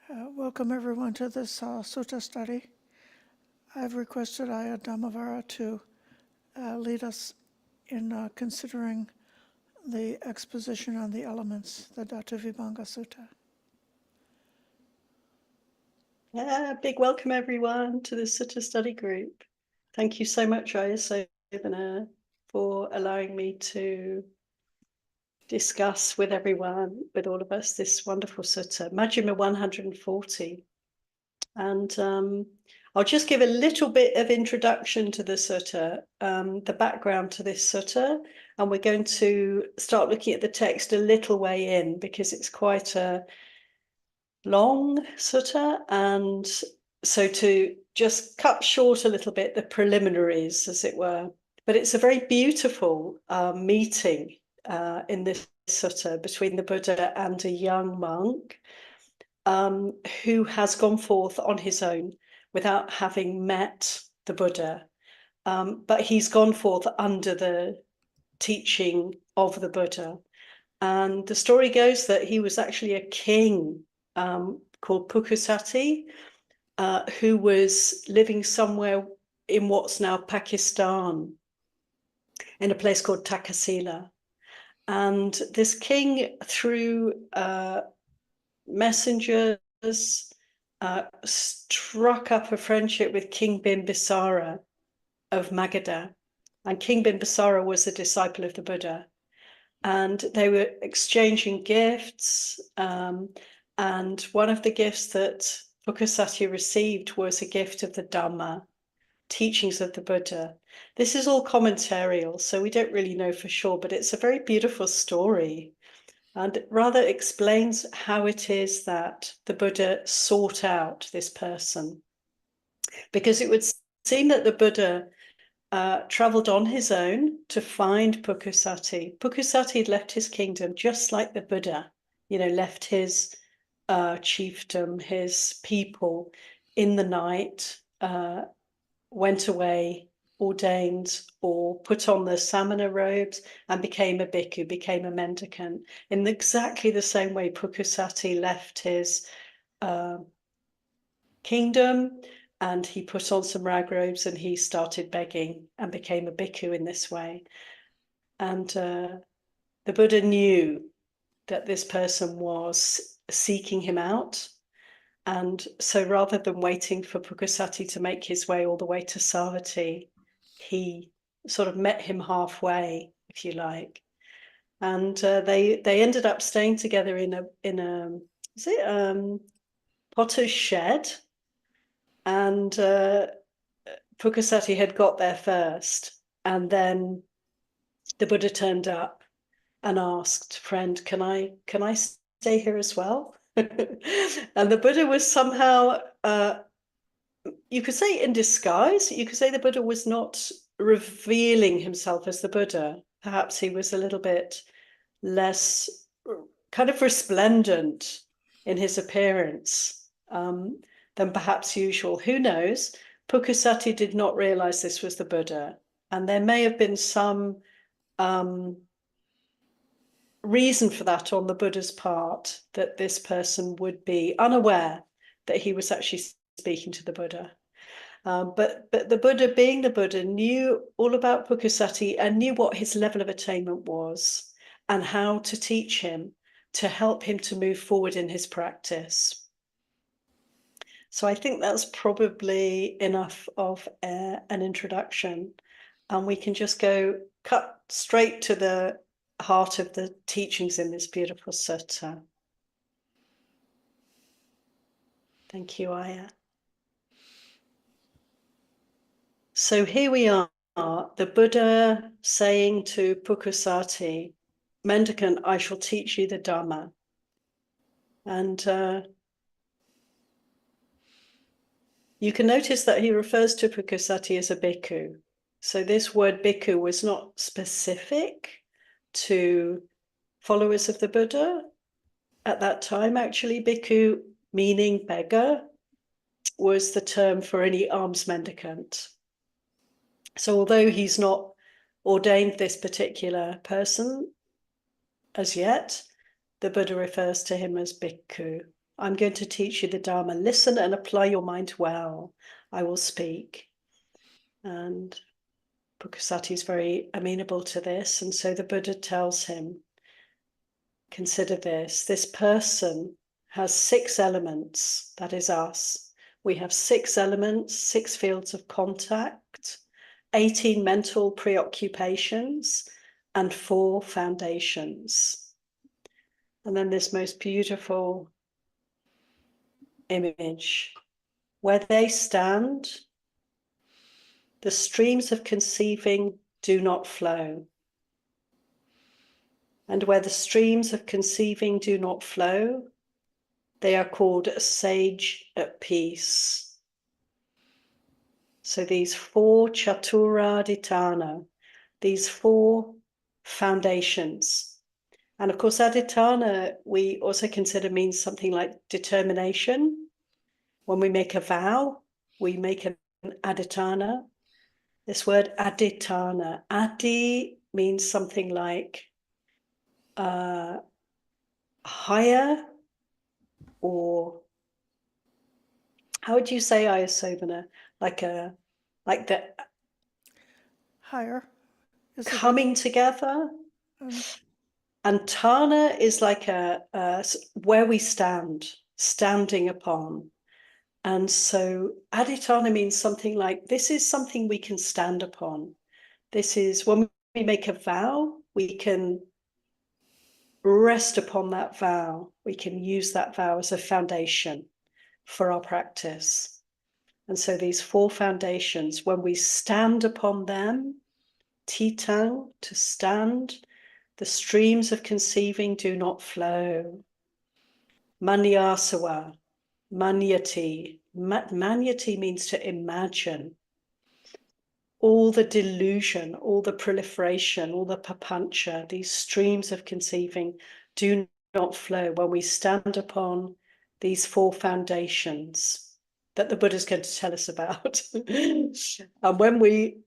Welcome everyone to this sutta study. I've requested Ayya Brahmavara to lead us in considering the exposition on the elements, the Dhatuvibhanga Sutta. Big welcome everyone to the Sutta study group. Thank you so much, Ayya Sobhana, for allowing me to discuss with everyone, with all of us, this wonderful sutta, Majjhima 140. And I'll just give a little bit of introduction to the sutta, the background to this sutta, and we're going to start looking at the text a little way in because it's quite a long sutta, and so to just cut short a little bit the preliminaries, as it were. But it's a very beautiful meeting in this sutta between the Buddha and a young monk who has gone forth on his own without having met the Buddha. But he's gone forth under the teaching of the Buddha. And the story goes that he was actually a king called Pukusati, who was living somewhere in what's now Pakistan, in a place called Takasila. And this king, through messengers, struck up a friendship with King Bimbisara of Magadha. And King Bimbisara was a disciple of the Buddha. And they were exchanging gifts. And one of the gifts that Pukusati received was a gift of the Dhamma, teachings of the Buddha. This is all commentarial, so we don't really know for sure, but it's a very beautiful story. And it rather explains how it is that the Buddha sought out this person. Because it would seem that the Buddha traveled on his own to find Pukusati. Pukusati had left his kingdom just like the Buddha, left his chiefdom, his people in the night, went away, ordained or put on the samana robes and became a bhikkhu, became a mendicant, in exactly the same way Pukusati left his kingdom and he put on some rag robes and he started begging and became a bhikkhu in this way. And the Buddha knew that this person was seeking him out. And so rather than waiting for Pukusati to make his way all the way to Savatthi, he sort of met him halfway, if you like. And they ended up staying together in a potter's shed. And Pukusati had got there first. And then the Buddha turned up and asked, "Friend, can I stay here as well?" And the Buddha was somehow, you could say in disguise, you could say the Buddha was not revealing himself as the Buddha. Perhaps he was a little bit less kind of resplendent in his appearance than perhaps usual. Who knows? Pukusati did not realize this was the Buddha. And there may have been some reason for that on the Buddha's part, that this person would be unaware that he was actually speaking to the Buddha. But the Buddha, being the Buddha, knew all about Pukusati and knew what his level of attainment was and how to teach him, to help him to move forward in his practice. So I think that's probably enough of an introduction. And we can just cut straight to the heart of the teachings in this beautiful sutta. Thank you, Ayya. So here we are, the Buddha saying to Pukusati, "Mendicant, I shall teach you the Dhamma." And you can notice that he refers to Pukusati as a bhikkhu. So this word bhikkhu was not specific to followers of the Buddha at that time. Actually, bhikkhu, meaning beggar, was the term for any alms mendicant. So although he's not ordained this particular person as yet, the Buddha refers to him as bhikkhu. I'm going to teach you the Dharma. Listen and apply your mind well. I will speak. And Pukusati is very amenable to this. And so the Buddha tells him, consider this person has 6 elements, that is us. We have 6 elements, 6 fields of contact, 18 mental preoccupations, and 4 foundations. And then this most beautiful image. Where they stand, the streams of conceiving do not flow. And where the streams of conceiving do not flow, they are called a sage at peace. So these 4 chatura adhiṭṭhāna, these 4 foundations. And of course, adhiṭṭhāna, we also consider means something like determination. When we make a vow, we make an adhiṭṭhāna. This word adhiṭṭhāna, adi means something like higher, or how would you say, Ayya Sobhana? Like the Higher. Is it coming together. And Thana is like where we stand, standing upon. And so adhiṭṭhāna means something like, this is something we can stand upon. This is when we make a vow, we can rest upon that vow. We can use that vow as a foundation for our practice. And so these 4 foundations, when we stand upon them, titang, to stand, the streams of conceiving do not flow. Manyasawa, manyati. Manyati means to imagine. All the delusion, all the proliferation, all the papancha, these streams of conceiving do not flow when we stand upon these 4 foundations that the Buddha is going to tell us about. And when we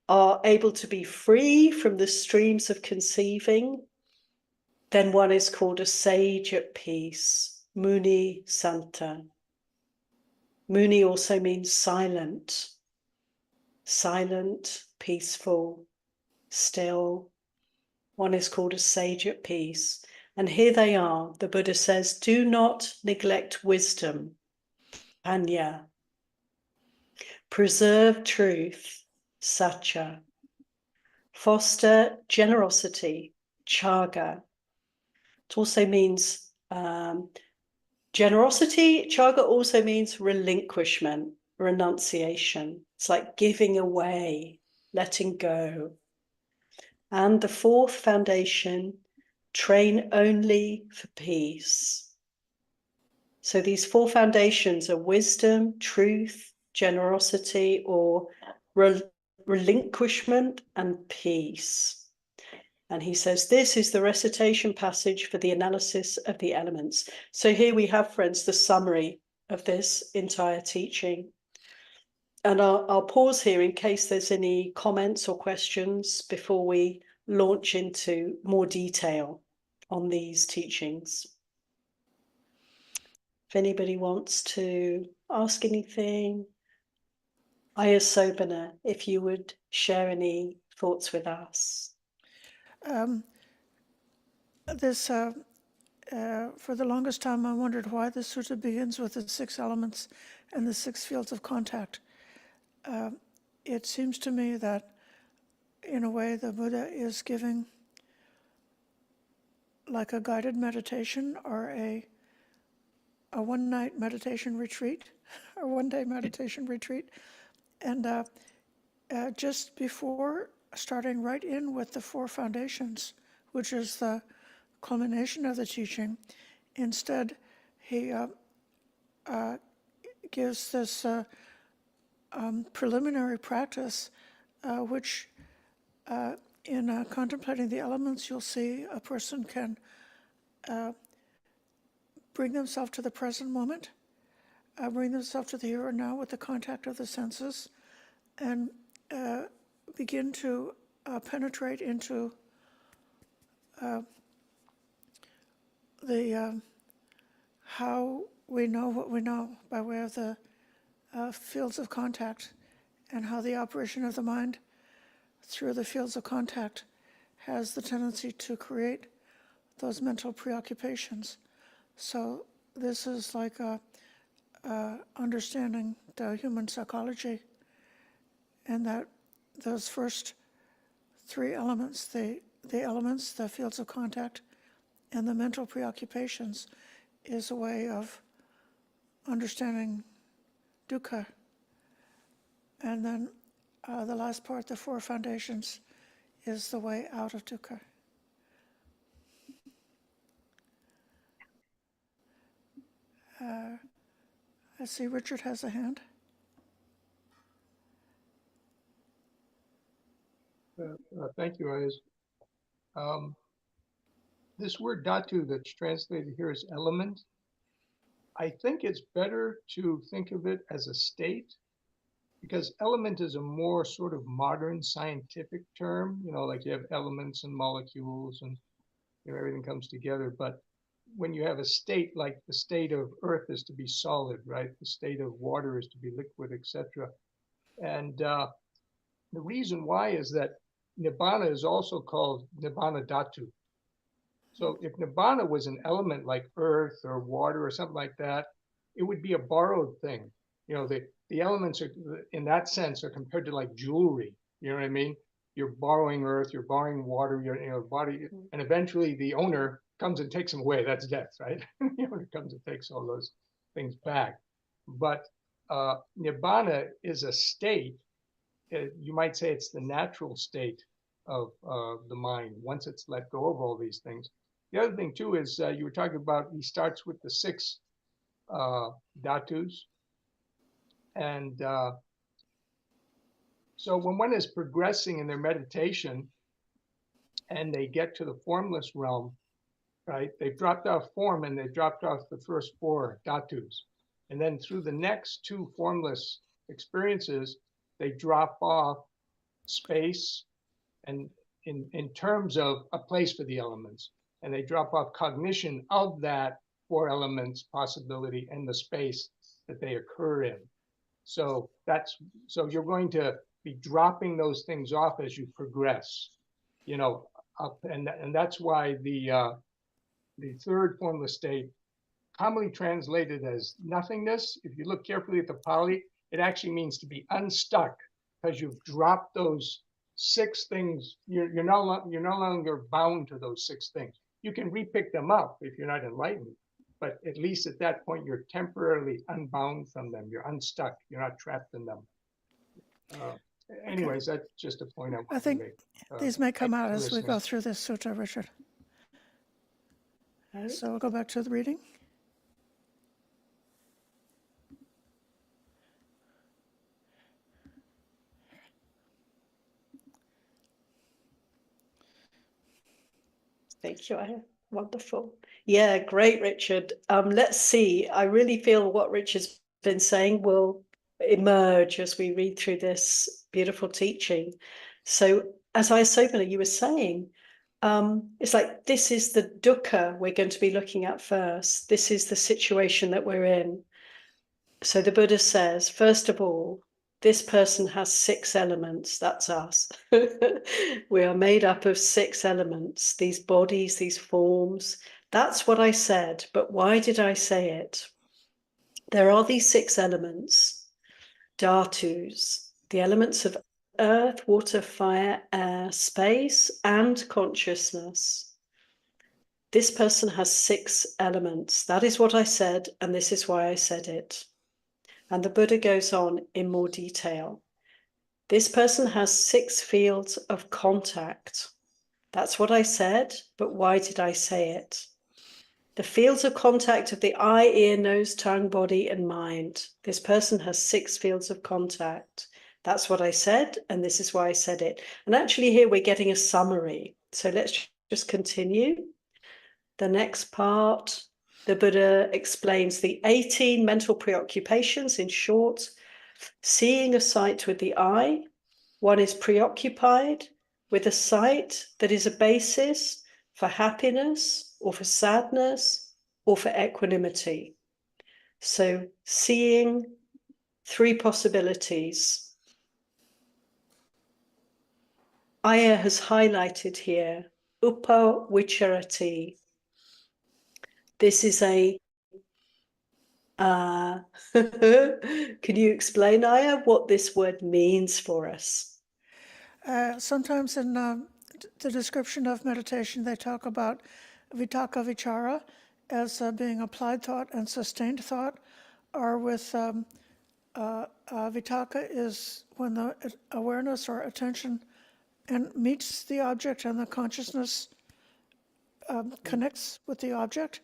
are able to be free from the streams of conceiving, then one is called a sage at peace, Muni Santa. Muni also means silent. Silent, peaceful, still. One is called a sage at peace. And here they are. The Buddha says, do not neglect wisdom, Ayya. Preserve truth, Satya. Foster generosity, Chaga. It also means generosity. Chaga also means relinquishment, renunciation. It's like giving away, letting go. And the 4th foundation, train only for peace. So these 4 foundations are wisdom, truth, generosity, or relinquishment, and peace. And he says, this is the recitation passage for the analysis of the elements. So here we have, friends, the summary of this entire teaching. And I'll pause here in case there's any comments or questions before we launch into more detail on these teachings. If anybody wants to ask anything, Ayya Sobhana, if you would share any thoughts with us. For the longest time, I wondered why the sutta begins with the 6 elements and the 6 fields of contact. It seems to me that, in a way, the Buddha is giving like a guided meditation or a one-night meditation retreat, or one-day meditation retreat. And just before starting right in with the 4 foundations, which is the culmination of the teaching, instead he gives this preliminary practice, which in contemplating the elements, you'll see a person can bring themselves to the present moment, bring themselves to the here and now with the contact of the senses, and begin to penetrate into the how we know what we know by way of the fields of contact, and how the operation of the mind through the fields of contact has the tendency to create those mental preoccupations. So this is like understanding the human psychology, and that those first three elements, the elements, the fields of contact, and the mental preoccupations, is a way of understanding dukkha. And then the last part, the four foundations, is the way out of dukkha. I see Richard has a hand. Thank you, Ayya. This word dhatu that's translated here as element, I think it's better to think of it as a state, because element is a more sort of modern scientific term, like you have elements and molecules and everything comes together. But when you have a state, like the state of earth is to be solid, right? The state of water is to be liquid, etc. And the reason why is that nibbana is also called nibbana dhatu. So if nibbana was an element like earth or water or something like that, it would be a borrowed thing. The elements are, in that sense, are compared to like jewelry. You know what I mean? You're borrowing earth, you're borrowing water, your body, and eventually the owner comes and takes them away. That's death, right? The owner comes and takes all those things back. But nibbana is a state. You might say it's the natural state of the mind once it's let go of all these things. The other thing too is you were talking about, he starts with the six dhatus. And so when one is progressing in their meditation and they get to the formless realm, right, they've dropped off form and they've dropped off the first four dhatus. And then through the next two formless experiences, they drop off space and in terms of a place for the elements. And they drop off cognition of that four elements possibility and the space that they occur in. So you're going to be dropping those things off as you progress, up, and that's why the third formless state, commonly translated as nothingness. If you look carefully at the Pali, it actually means to be unstuck, because you've dropped those six things. You're no longer bound to those six things. You can repick them up if you're not enlightened, but at least at that point, you're temporarily unbound from them. You're unstuck. You're not trapped in them. Anyways, that's just a point I want I think to make. these may come out as we listening. go through this sutta, Richard. Right. So we'll go back to the reading. Thank you, Ayya. Wonderful. Yeah, great, Richard. Let's see. I really feel what Richard's been saying will emerge as we read through this beautiful teaching. So, as Sobhana, you were saying, it's like this is the dukkha we're going to be looking at first. This is the situation that we're in. So the Buddha says, first of all, this person has six elements. That's us. We are made up of six elements, these bodies, these forms. That's what I said. But why did I say it? There are these six elements, dhatus, the elements of earth, water, fire, air, space, and consciousness. This person has six elements. That is what I said, and this is why I said it. And the Buddha goes on in more detail. This person has six fields of contact. That's what I said, but why did I say it? The fields of contact of the eye, ear, nose, tongue, body, and mind. This person has six fields of contact. That's what I said, and this is why I said it. And actually here we're getting a summary. So let's just continue. The next part, the Buddha explains the 18 mental preoccupations in short. Seeing a sight with the eye, one is preoccupied with a sight that is a basis for happiness or for sadness or for equanimity. So seeing three possibilities. Ayya has highlighted here, upavicharati. This is a, can you explain, Ayya, what this word means for us? Sometimes in the description of meditation, they talk about vitakka vichara as being applied thought and sustained thought, or with vitakka is when the awareness or attention and meets the object and the consciousness connects with the object.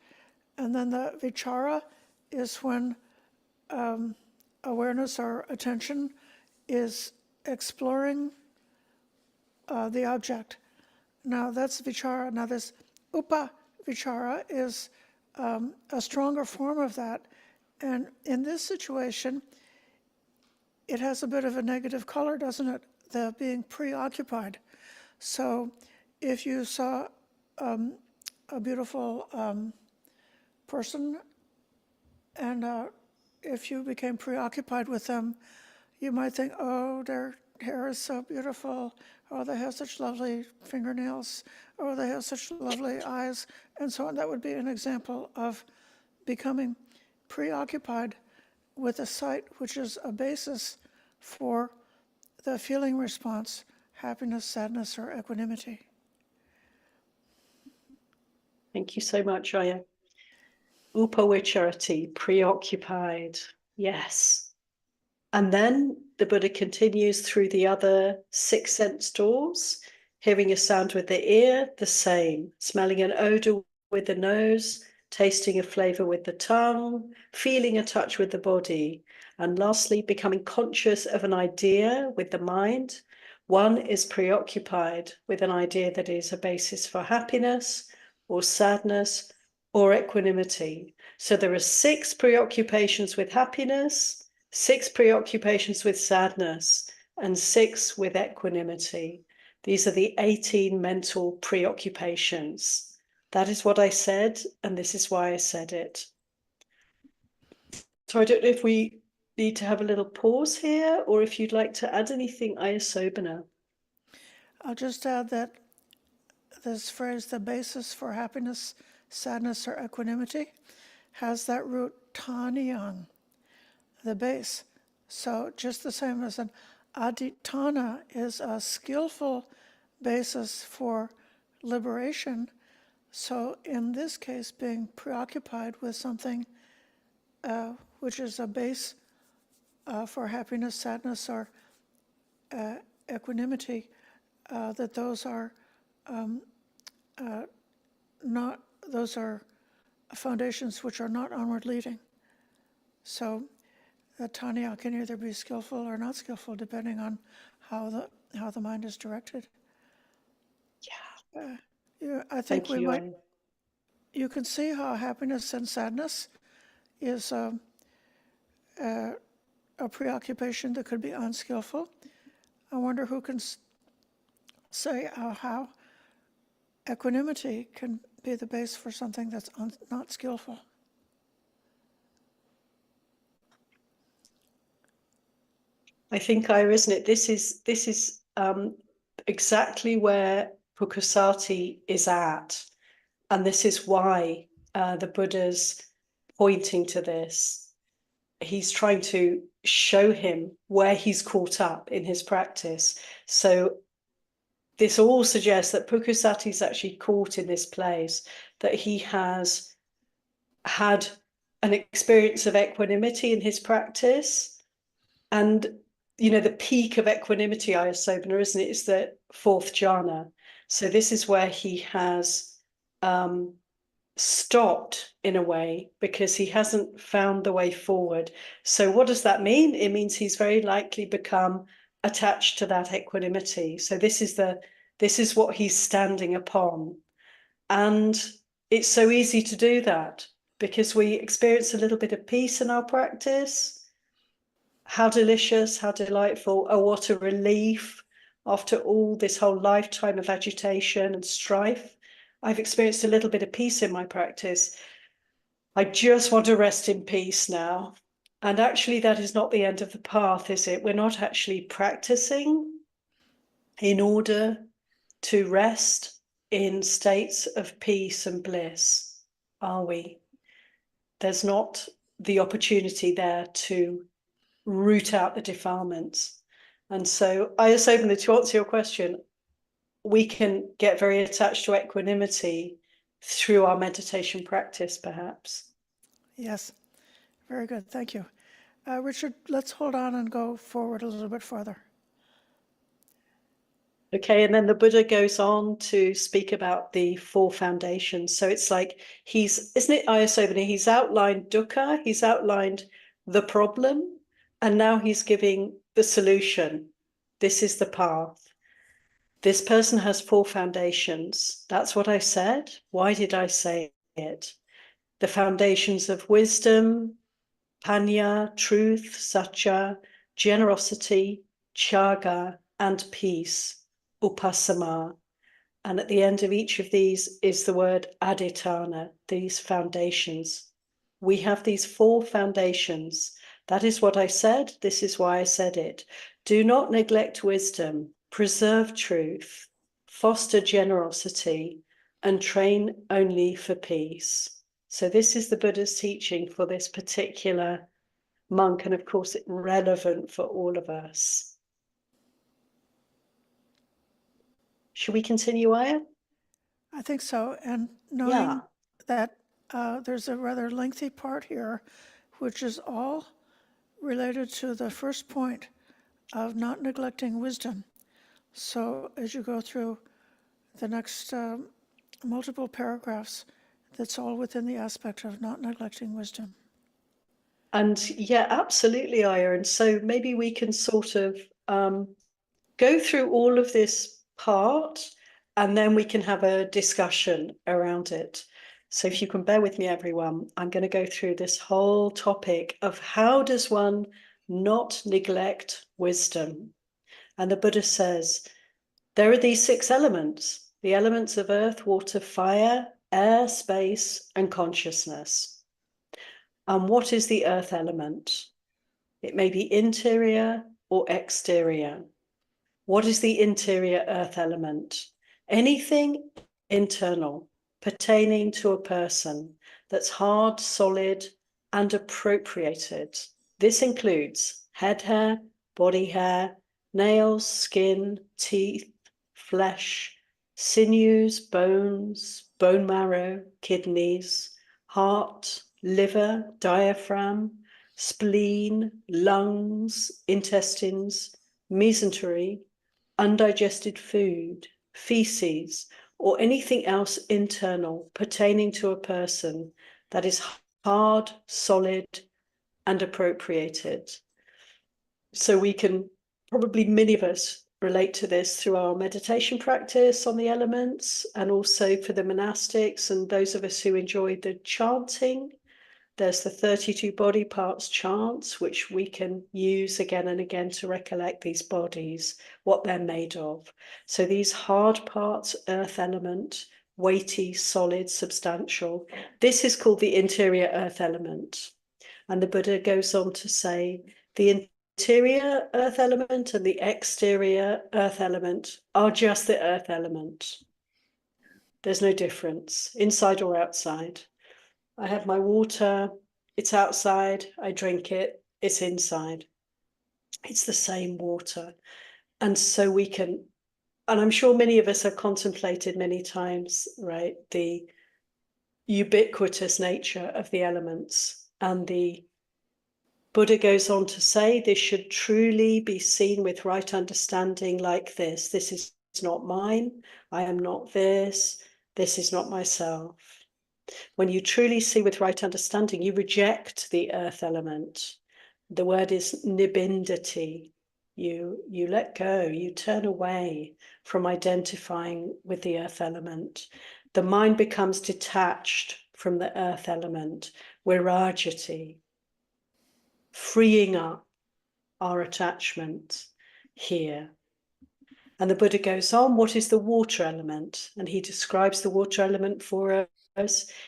And then the vichara is when awareness or attention is exploring the object. Now that's vichara. Now this upa vichara is a stronger form of that. And in this situation, it has a bit of a negative color, doesn't it? The being preoccupied. So if you saw a beautiful person and if you became preoccupied with them, you might think, oh, their hair is so beautiful, oh, they have such lovely fingernails, oh, they have such lovely eyes, and so on. That would be an example of becoming preoccupied with a sight, which is a basis for the feeling response, happiness, sadness, or equanimity. Thank you so much, Ayya. Upavicharati, preoccupied. Yes. And then the Buddha continues through the other 6 sense doors, hearing a sound with the ear, the same, smelling an odor with the nose, tasting a flavor with the tongue, feeling a touch with the body, and lastly, becoming conscious of an idea with the mind. One is preoccupied with an idea that is a basis for happiness or sadness or equanimity. So there are 6 preoccupations with happiness, 6 preoccupations with sadness, and 6 with equanimity. These are the 18 mental preoccupations. That is what I said, and this is why I said it. So I don't know if we need to have a little pause here, or if you'd like to add anything, Ayya Sobhana. I'll just add that this phrase, the basis for happiness, sadness, or equanimity, has that root taniyang, the base. So just the same as an adhiṭṭhāna is a skillful basis for liberation. So in this case, being preoccupied with something which is a base for happiness, sadness, or equanimity, that those are not, those are foundations which are not onward leading. So the tanya can either be skillful or not skillful, depending on how the mind is directed. Yeah. I think Thank you, Ayya. you can see how happiness and sadness is a preoccupation that could be unskillful. I wonder who can say how equanimity can be the base for something that's not skillful. I think, Ayya, isn't it? This is exactly where Pukkasati is at, and this is why the Buddha's pointing to this. He's trying to show him where he's caught up in his practice. So this all suggests that Pukkasati is actually caught in this place, that he has had an experience of equanimity in his practice. And, you know, the peak of equanimity, Ayya Sobhana, isn't it? It's the 4th jhana. So this is where he has stopped in a way because he hasn't found the way forward. So what does that mean? It means he's very likely become attached to that equanimity. So this is what he's standing upon. And it's so easy to do that because we experience a little bit of peace in our practice. How delicious, how delightful, oh, what a relief after all this whole lifetime of agitation and strife. I've experienced a little bit of peace in my practice. I just want to rest in peace now. And actually, that is not the end of the path, is it? We're not actually practicing in order to rest in states of peace and bliss, are we? There's not the opportunity there to root out the defilements. And so, Ayya, to answer your question, we can get very attached to equanimity through our meditation practice, perhaps. Yes, very good. Thank you. Richard, let's hold on and go forward a little bit further. Okay, and then the Buddha goes on to speak about the four foundations. So it's like isn't it, Ayya, he's outlined dukkha, he's outlined the problem, and now he's giving the solution. This is the path. This person has four foundations. That's what I said. Why did I say it? The foundations of wisdom, panya, truth, satya, generosity, chaga, and peace, upasama. And at the end of each of these is the word adhiṭṭhāna, these foundations. We have these four foundations. That is what I said. This is why I said it. Do not neglect wisdom, preserve truth, foster generosity, and train only for peace. So this is the Buddha's teaching for this particular monk, and of course it's relevant for all of us. Should we continue, Ayya? I think so. And knowing Yeah. that there's a rather lengthy part here, which is all related to the first point of not neglecting wisdom. So as you go through the next multiple paragraphs, that's all within the aspect of not neglecting wisdom. And yeah, absolutely, Ayya. And so maybe we can sort of go through all of this part, and then we can have a discussion around it. So if you can bear with me, everyone, I'm going to go through this whole topic of how does one not neglect wisdom. And the Buddha says, there are these 6 elements, the elements of earth, water, fire, air, space, and consciousness. And what is the earth element? It may be interior or exterior. What is the interior earth element? Anything internal pertaining to a person that's hard, solid, and appropriated. This includes head hair, body hair, nails, skin, teeth, flesh, sinews, bones, bone marrow, kidneys, heart, liver, diaphragm, spleen, lungs, intestines, mesentery, undigested food, feces, or anything else internal pertaining to a person that is hard, solid, and appropriated. So we can probably, many of us, relate to this through our meditation practice on the elements, and also for the monastics and those of us who enjoy the chanting. There's the 32 body parts chants, which we can use again and again to recollect these bodies, what they're made of. So these hard parts, earth element, weighty, solid, substantial. This is called the interior earth element. And the Buddha goes on to say, the interior earth element and the exterior earth element are just the earth element. There's no difference, inside or outside. I have my water, it's outside, I drink it, it's inside. It's the same water. And so we can, and I'm sure many of us have contemplated many times, right, the ubiquitous nature of the elements. And the Buddha goes on to say, this should truly be seen with right understanding like this. This is not mine, I am not this is not myself. When you truly see with right understanding, you reject the earth element. The word is nibbindati. You let go, you turn away from identifying with the earth element. The mind becomes detached from the earth element, virajati, freeing up our attachment here. And the Buddha goes on, what is the water element? And he describes the water element for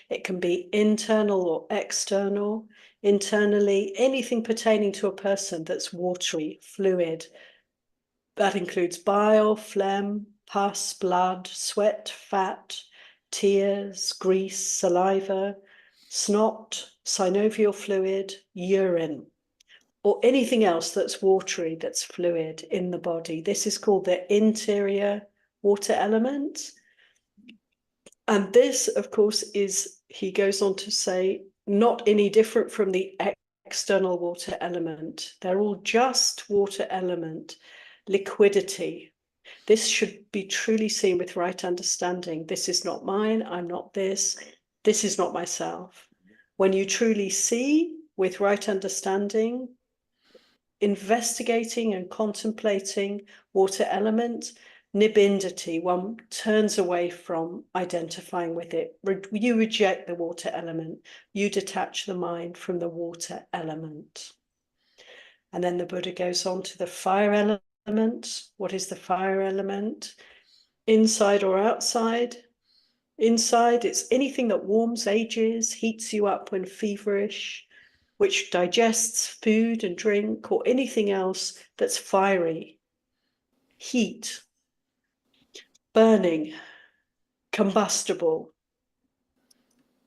It can be internal or external. Internally, anything pertaining to a person that's watery, fluid. That includes bile, phlegm, pus, blood, sweat, fat, tears, grease, saliva, snot, synovial fluid, urine, or anything else that's watery, that's fluid in the body. This is called the interior water element. And this, of course, is, he goes on to say, not any different from the external water element. They're all just water element. Liquidity. This should be truly seen with right understanding. This is not mine, I'm not this. This is not myself. When you truly see with right understanding, investigating and contemplating water element, nibindati, one turns away from identifying with it. You reject the water element. You detach the mind from the water element. And then the Buddha goes on to the fire element. What is the fire element? Inside or outside? Inside, it's anything that warms, ages, heats you up when feverish, which digests food and drink, or anything else that's fiery. Heat, burning, combustible.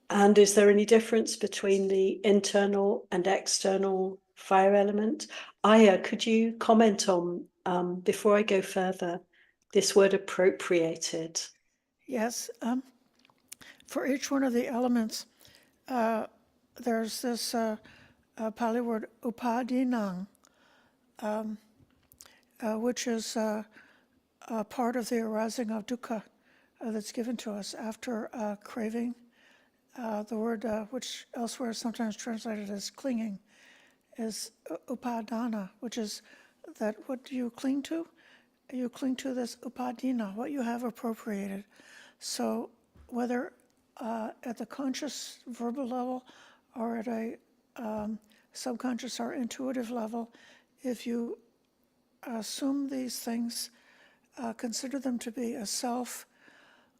And is there any difference between the internal and external fire element? Ayya, could you comment on, before I go further, this word appropriated? Yes. For each one of the elements, there's this Pali word upadinang, which is part of the arising of dukkha that's given to us after craving. The word, which elsewhere is sometimes translated as clinging, is upadana, which is that what do you cling to? You cling to this upadina, what you have appropriated. So whether at the conscious verbal level or at a subconscious or intuitive level, if you assume these things, consider them to be a self,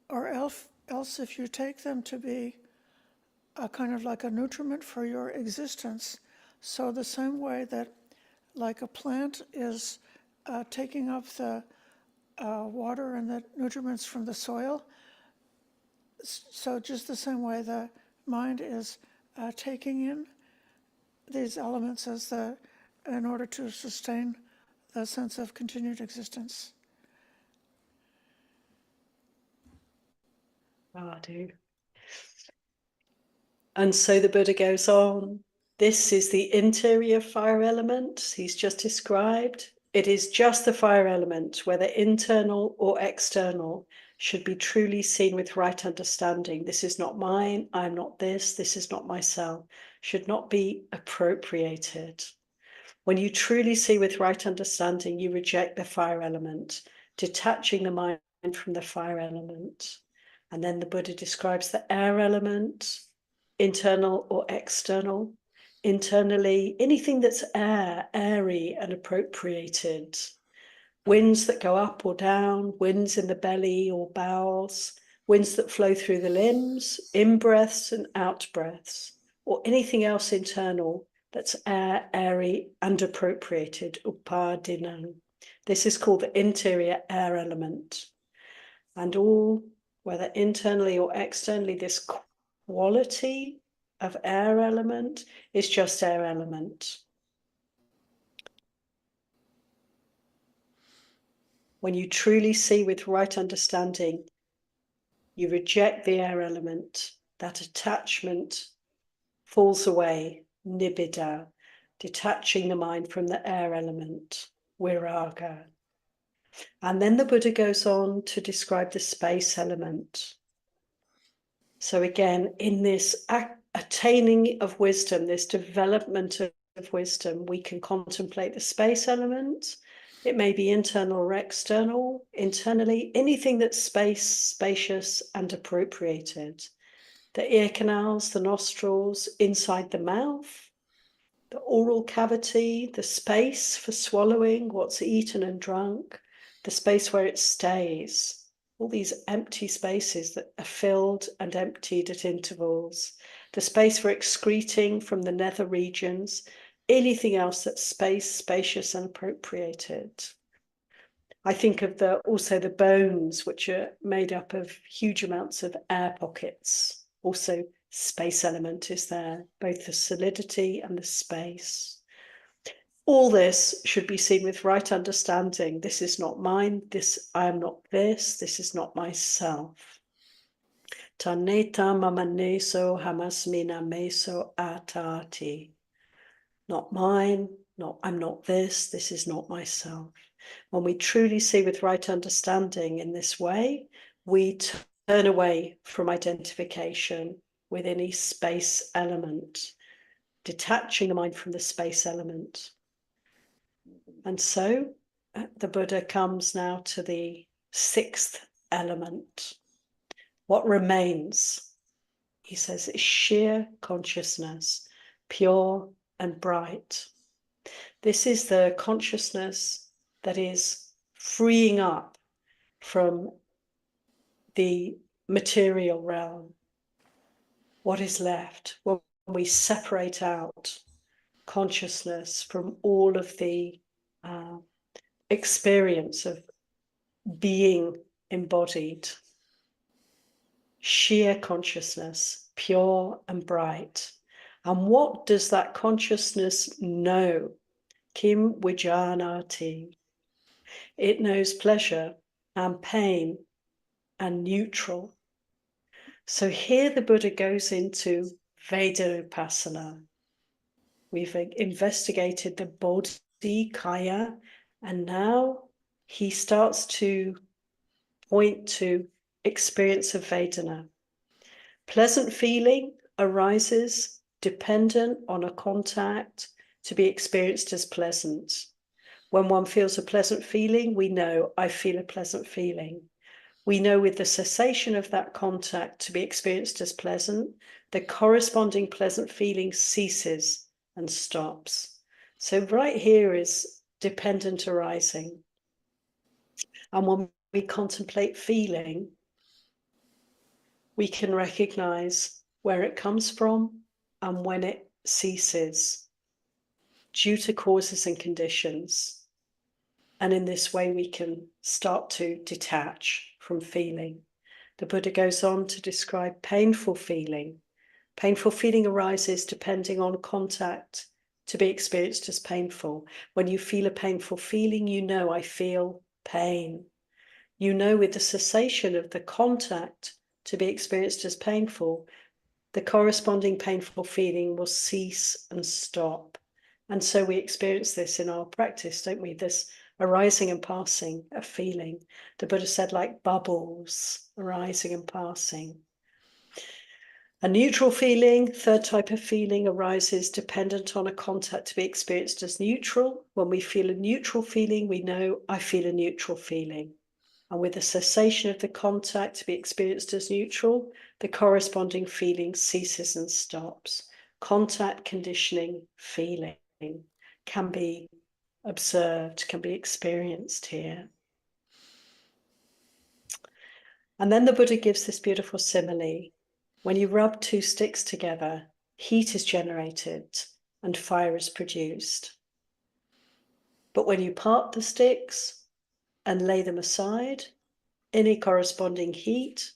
or else if you take them to be a kind of like a nutriment for your existence. So the same way that like a plant is taking up the water and the nutriments from the soil, so just the same way the mind is taking in these elements in order to sustain the sense of continued existence. Sadhu. And so the Buddha goes on. This is the interior fire element he's just described. It is just the fire element, whether internal or external, should be truly seen with right understanding. This is not mine, I'm not this is not myself, should not be appropriated. When you truly see with right understanding, you reject the fire element, detaching the mind from the fire element. And then the Buddha describes the air element, internal or external. Internally, anything that's air, airy and appropriated. Winds that go up or down, winds in the belly or bowels, winds that flow through the limbs, in-breaths and out-breaths, or anything else internal that's air, airy and appropriated, upadinam. This is called the interior air element. And all, whether internally or externally, this quality of air element is just air element. When you truly see with right understanding, you reject the air element, that attachment falls away, nibbida, detaching the mind from the air element, viraga. And then the Buddha goes on to describe the space element. So again, in this attaining of wisdom, this development of wisdom, we can contemplate the space element. It may be internal or external. Internally, anything that's spacious and appropriated. The ear canals, the nostrils, inside the mouth, the oral cavity, the space for swallowing what's eaten and drunk, the space where it stays. all these empty spaces that are filled and emptied at intervals, the space for excreting from the nether regions, anything else that's spacious and appropriated. I think of also the bones, which are made up of huge amounts of air pockets. Also, space element is there, both the solidity and the space. All this should be seen with right understanding. This is not mine. I am not this. This is not myself. Taneta mamaneso hamasmina meso atati. Not mine. I'm not this. This is not myself. When we truly see with right understanding in this way, we turn away from identification with any space element, detaching the mind from the space element. And so the Buddha comes now to the sixth element. What remains, he says, is sheer consciousness, pure and bright. This is the consciousness that is freeing up from the material realm. What is left when we separate out consciousness from all of the experience of being embodied? Sheer consciousness, pure and bright. And what does that consciousness know? Kim vijanati. It knows pleasure and pain and neutral. So here the Buddha goes into Vedana. We've investigated the body, kaya, and now he starts to point to experience of Vedana. Pleasant feeling arises dependent on a contact to be experienced as pleasant. When one feels a pleasant feeling, we know, I feel a pleasant feeling. We know with the cessation of that contact to be experienced as pleasant, the corresponding pleasant feeling ceases and stops. So right here is dependent arising. And when we contemplate feeling, we can recognize where it comes from and when it ceases due to causes and conditions. And in this way, we can start to detach from feeling. The Buddha goes on to describe painful feeling. Painful feeling arises depending on contact to be experienced as painful. When you feel a painful feeling, you know, I feel pain. You know, with the cessation of the contact to be experienced as painful, the corresponding painful feeling will cease and stop. And so we experience this in our practice, don't we? This arising and passing of feeling. The Buddha said, like bubbles, arising and passing. A neutral feeling, third type of feeling, arises dependent on a contact to be experienced as neutral. When we feel a neutral feeling, we know I feel a neutral feeling. And with the cessation of the contact to be experienced as neutral, the corresponding feeling ceases and stops. Contact conditioning feeling can be observed, can be experienced here. And then the Buddha gives this beautiful simile. When you rub two sticks together, heat is generated and fire is produced. But when you part the sticks and lay them aside, any corresponding heat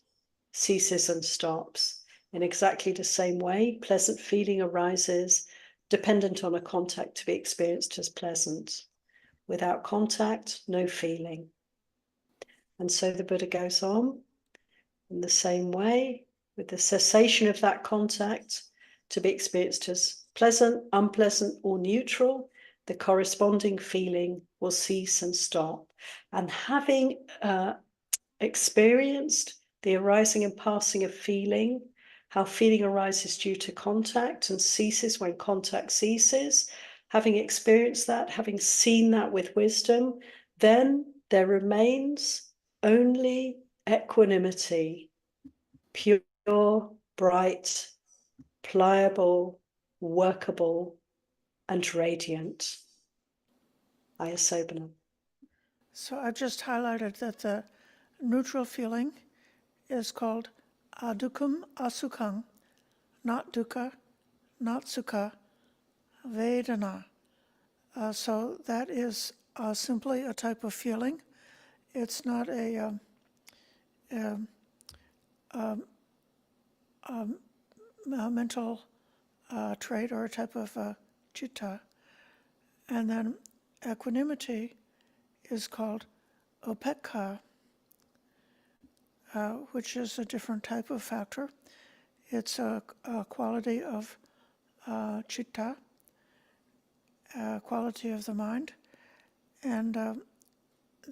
ceases and stops. In exactly the same way, pleasant feeling arises dependent on a contact to be experienced as pleasant. Without contact, no feeling. And so the Buddha goes on in the same way, with the cessation of that contact to be experienced as pleasant, unpleasant, or neutral, the corresponding feeling will cease and stop. And having experienced the arising and passing of feeling, how feeling arises due to contact and ceases when contact ceases, having experienced that, having seen that with wisdom, then there remains only equanimity, pure, bright, pliable, workable, and radiant. Ayya Sobhana. So I just highlighted that the neutral feeling is called adukkam asukham, not dukkha, not sukha, vedana. So that is simply a type of feeling. It's not a mental trait or a type of citta. And then equanimity is called upekkha, which is a different type of factor. It's a quality of citta, quality of the mind. And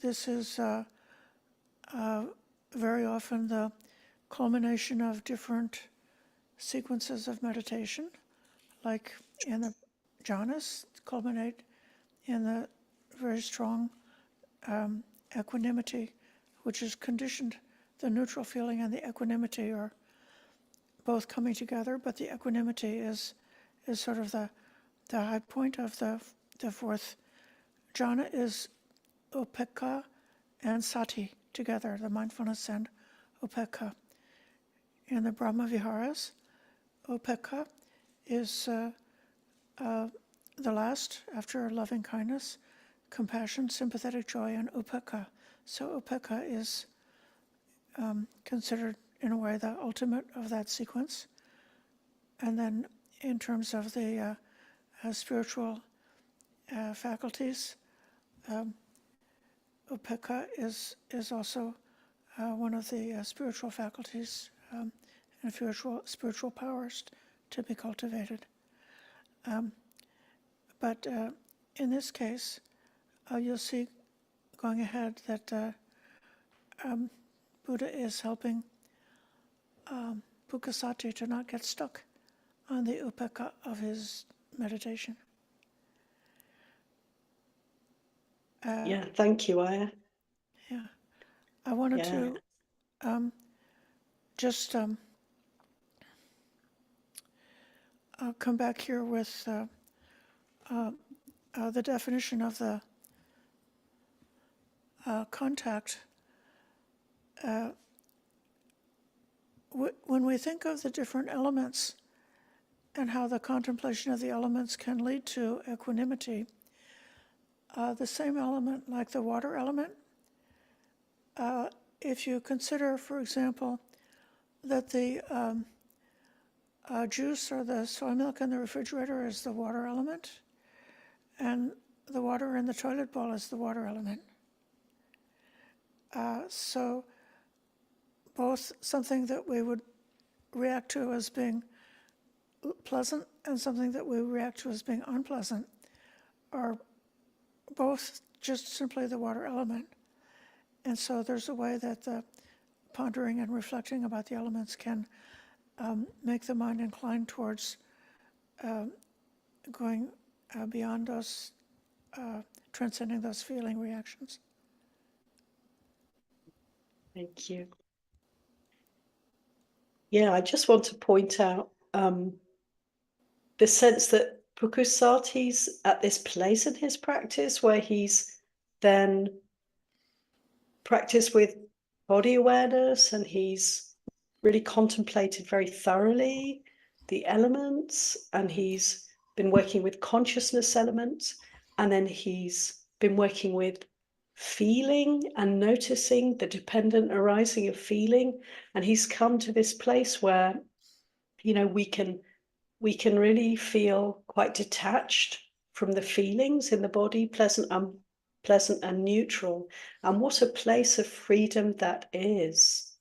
this is very often the culmination of different sequences of meditation, like in the jhanas, culminate in the very strong equanimity, which is conditioned. The neutral feeling and the equanimity are both coming together, but the equanimity is sort of the high point of the fourth jhana is upekkha and sati together, the mindfulness and upekkha. In the Brahmaviharas, upekkha is the last after loving kindness, compassion, sympathetic joy, and upekkha. So upekkha is considered in a way the ultimate of that sequence. And then in terms of the spiritual faculties, upekkha is also one of the spiritual faculties and spiritual powers to be cultivated. But in this case, you'll see going ahead that Buddha is helping Pukkasati to not get stuck on the upekkha of his meditation. Yeah, thank you, Ayya. Yeah, I wanted to just come back here with the definition of the contact. When we think of the different elements and how the contemplation of the elements can lead to equanimity, the same element, like the water element, if you consider, for example, that the juice or the soy milk in the refrigerator is the water element, and the water in the toilet bowl is the water element. So both something that we would react to as being pleasant and something that we react to as being unpleasant are both just simply the water element. And so there's a way that the pondering and reflecting about the elements can make the mind inclined towards going beyond those, transcending those feeling reactions. Thank you. Yeah, I just want to point out the sense that Pukkasati's at this place in his practice where he's then practiced with body awareness and he's really contemplated very thoroughly the elements, and he's been working with consciousness elements, and then he's been working with feeling and noticing the dependent arising of feeling, and he's come to this place where, you know, we can really feel quite detached from the feelings in the body, pleasant, unpleasant, and neutral. And what a place of freedom that is.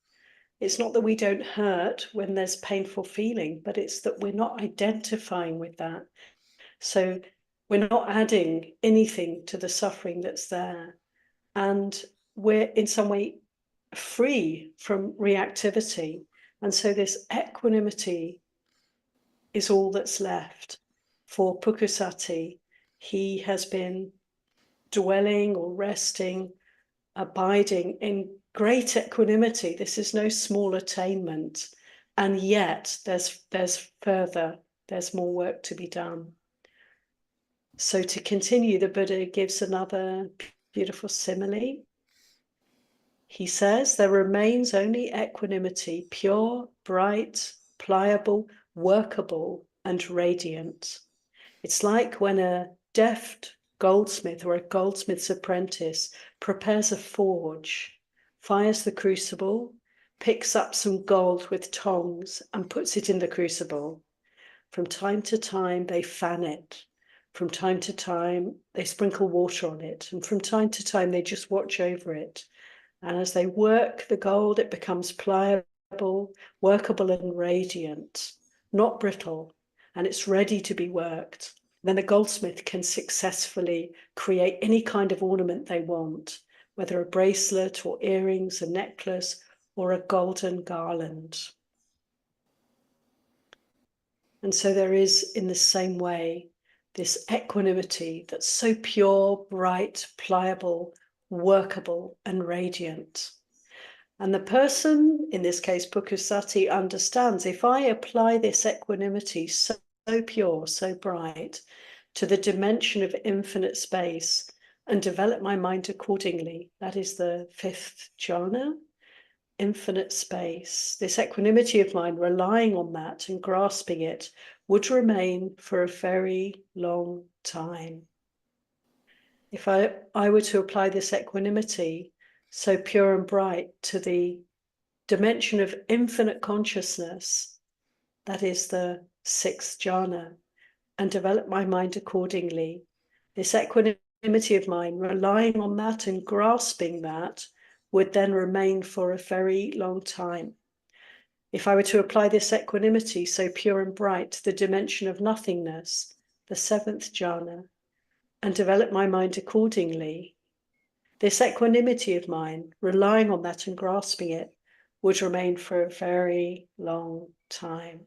It's not that we don't hurt when there's painful feeling, but it's that we're not identifying with that. So we're not adding anything to the suffering that's there. And we're in some way free from reactivity. And so this equanimity is all that's left. For Pukkasati, he has been dwelling or resting, abiding in great equanimity. This is no small attainment. And yet there's more work to be done. So to continue, the Buddha gives another beautiful simile. He says there remains only equanimity, pure, bright, pliable, workable, and radiant. It's like when a deft goldsmith or a goldsmith's apprentice prepares a forge, fires the crucible, picks up some gold with tongs and puts it in the crucible. From time to time, they fan it. From time to time, they sprinkle water on it. And from time to time, they just watch over it. And as they work the gold, it becomes pliable, workable, and radiant, not brittle, and it's ready to be worked. Then the goldsmith can successfully create any kind of ornament they want, whether a bracelet or earrings, a necklace, or a golden garland. And so there is, in the same way, this equanimity that's so pure, bright, pliable, workable, and radiant. And the person, in this case, Pukusati, understands if I apply this equanimity so pure, so bright, to the dimension of infinite space and develop my mind accordingly, that is the 5th jhana, infinite space, this equanimity of mind, relying on that and grasping it, would remain for a very long time. If I were to apply this equanimity, so pure and bright, to the dimension of infinite consciousness, that is the 6th jhana, and develop my mind accordingly, this equanimity of mind, relying on that and grasping that, would then remain for a very long time. If I were to apply this equanimity, so pure and bright, to the dimension of nothingness, the 7th jhana, and develop my mind accordingly, this equanimity of mine, relying on that and grasping it, would remain for a very long time.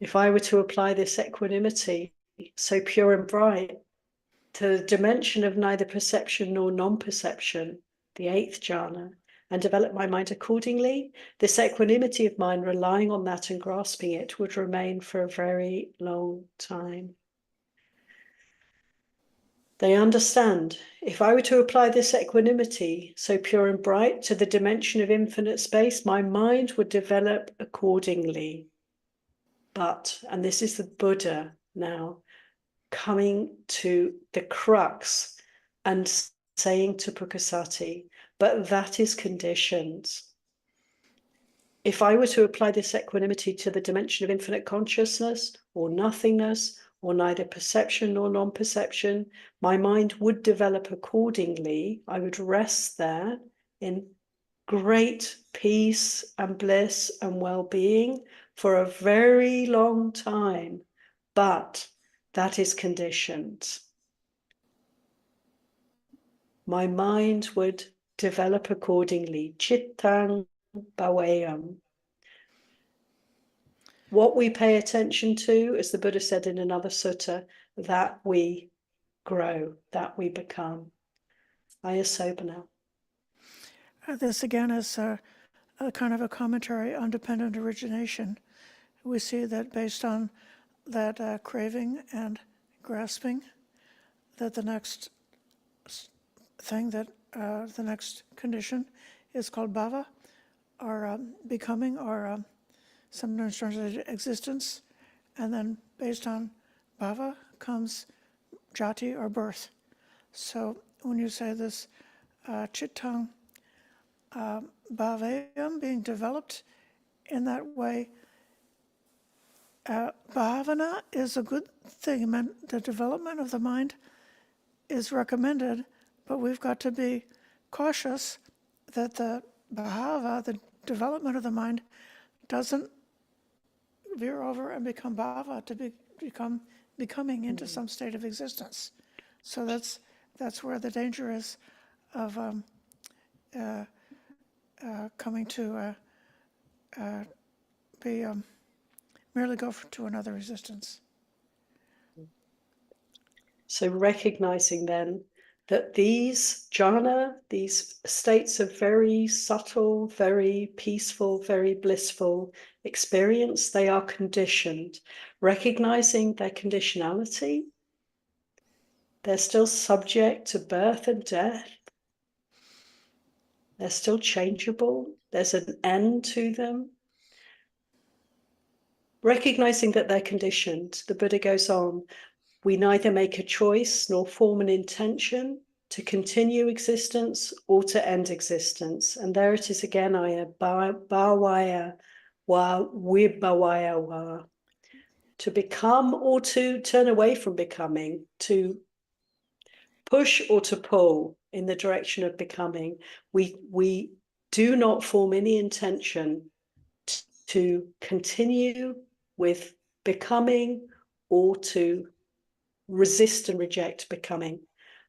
If I were to apply this equanimity, so pure and bright, to the dimension of neither perception nor non-perception, the 8th jhana, and develop my mind accordingly, this equanimity of mind, relying on that and grasping it, would remain for a very long time. They understand, if I were to apply this equanimity, so pure and bright, to the dimension of infinite space, my mind would develop accordingly. But, and this is the Buddha now, coming to the crux and saying to Pukusati, but that is conditioned. If I were to apply this equanimity to the dimension of infinite consciousness or nothingness, or neither perception nor non-perception, my mind would develop accordingly. I would rest there in great peace and bliss and well-being for a very long time, but that is conditioned. My mind would develop accordingly. Chittang bhavayam. What we pay attention to, as the Buddha said in another sutta, that we grow, that we become. Ayya Sobhana. This again is a kind of a commentary on dependent origination. We see that based on that craving and grasping, that the next thing, that the next condition is called bhava, or becoming, or sometimes translated existence. And then based on bhava comes jati, or birth. So when you say this chittang bhavayam, being developed in that way, bhavana is a good thing. The development of the mind is recommended, but we've got to be cautious that the bhava, the development of the mind, doesn't veer over and become bhava, to become becoming into some state of existence. So that's where the danger is of coming to be merely go to another existence. So recognizing then that these jhana, these states of very subtle, very peaceful, very blissful experience, they are conditioned. Recognizing their conditionality, they're still subject to birth and death. They're still changeable. There's an end to them. Recognizing that they're conditioned, the Buddha goes on, we neither make a choice nor form an intention to continue existence or to end existence. And there it is again, Ayya, bhavaya wa vibhavaya wa. To become or to turn away from becoming, to push or to pull in the direction of becoming. We do not form any intention to continue with becoming or to resist and reject becoming.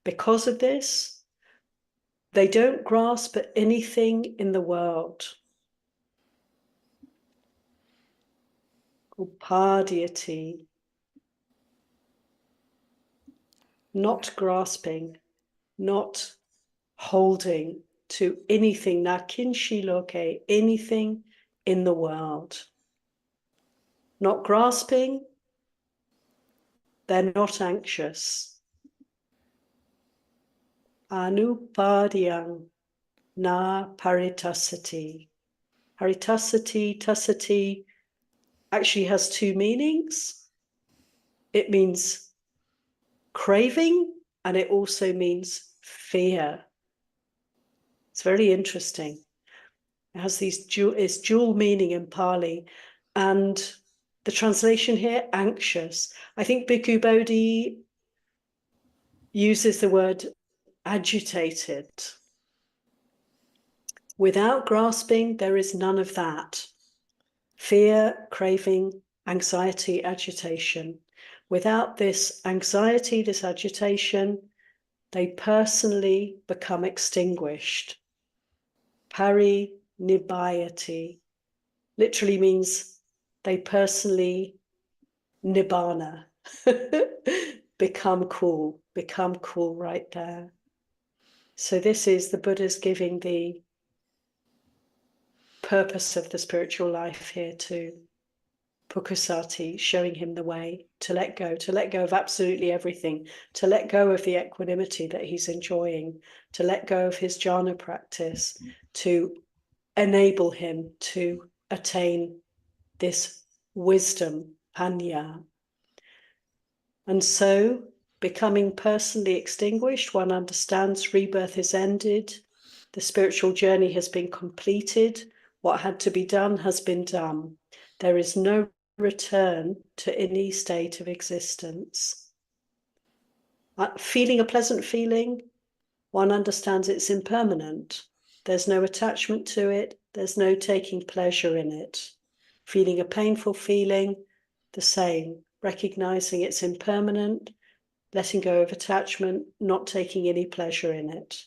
Because of this, they don't grasp at anything in the world. Upadhyati, not grasping, not holding to anything, na kinshi loke, anything in the world. Not grasping, they're not anxious. Anupadyang na paritasati. Paritasati, tasati actually has two meanings. It means craving, and it also means fear. It's very interesting. It has these dual meaning in Pali, and the translation here, anxious. I think Bhikkhu Bodhi uses the word agitated. Without grasping, there is none of that. Fear, craving, anxiety, agitation. Without this anxiety, this agitation, they personally become extinguished. Parinibhayati literally means they personally nibbana, become cool right there. So this is the Buddha's giving the purpose of the spiritual life here to Pukusati, showing him the way to let go of absolutely everything, to let go of the equanimity that he's enjoying, to let go of his jhana practice, to enable him to attain this wisdom, panya. And so, becoming personally extinguished, one understands rebirth is ended, the spiritual journey has been completed, what had to be done has been done. There is no return to any state of existence. Feeling a pleasant feeling, one understands it's impermanent. There's no attachment to it, there's no taking pleasure in it. Feeling a painful feeling, the same, recognizing it's impermanent, letting go of attachment, not taking any pleasure in it.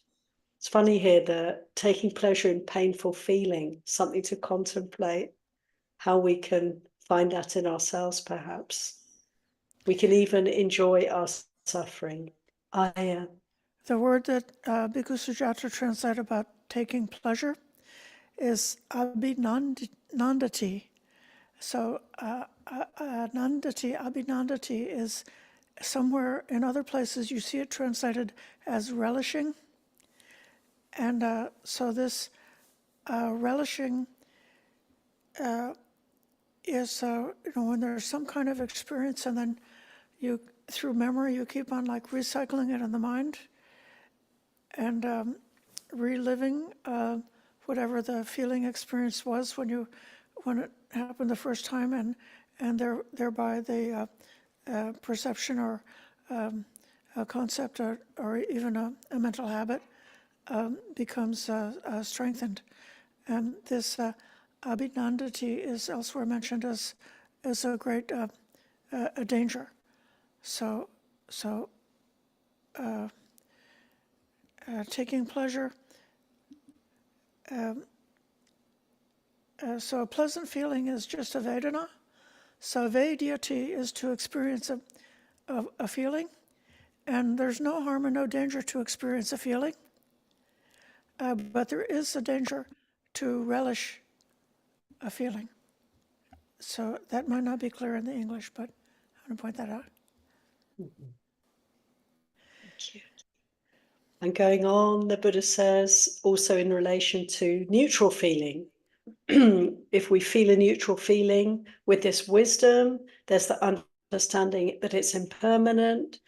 It's funny here that taking pleasure in painful feeling, something to contemplate, how we can find that in ourselves perhaps. We can even enjoy our suffering. Ayya. The word that Bhikkhu Sujata translated about taking pleasure is abhinandati. So abhinandati is somewhere in other places you see it translated as relishing. And so this relishing is, when there's some kind of experience and then you, through memory, you keep on like recycling it in the mind and reliving whatever the feeling experience was when it happened the first time, and thereby the perception or a concept or even a mental habit becomes strengthened. And this abhinandati is elsewhere mentioned as a great a danger. So taking pleasure. So a pleasant feeling is just a vedana. So vedyati is to experience a feeling, And there's no harm and no danger to experience a feeling, but there is a danger to relish a feeling. So that might not be clear in the English, but I want to point that out. Thank you. And going on, the Buddha says, also in relation to neutral feeling, if we feel a neutral feeling with this wisdom, there's the understanding that it's impermanent,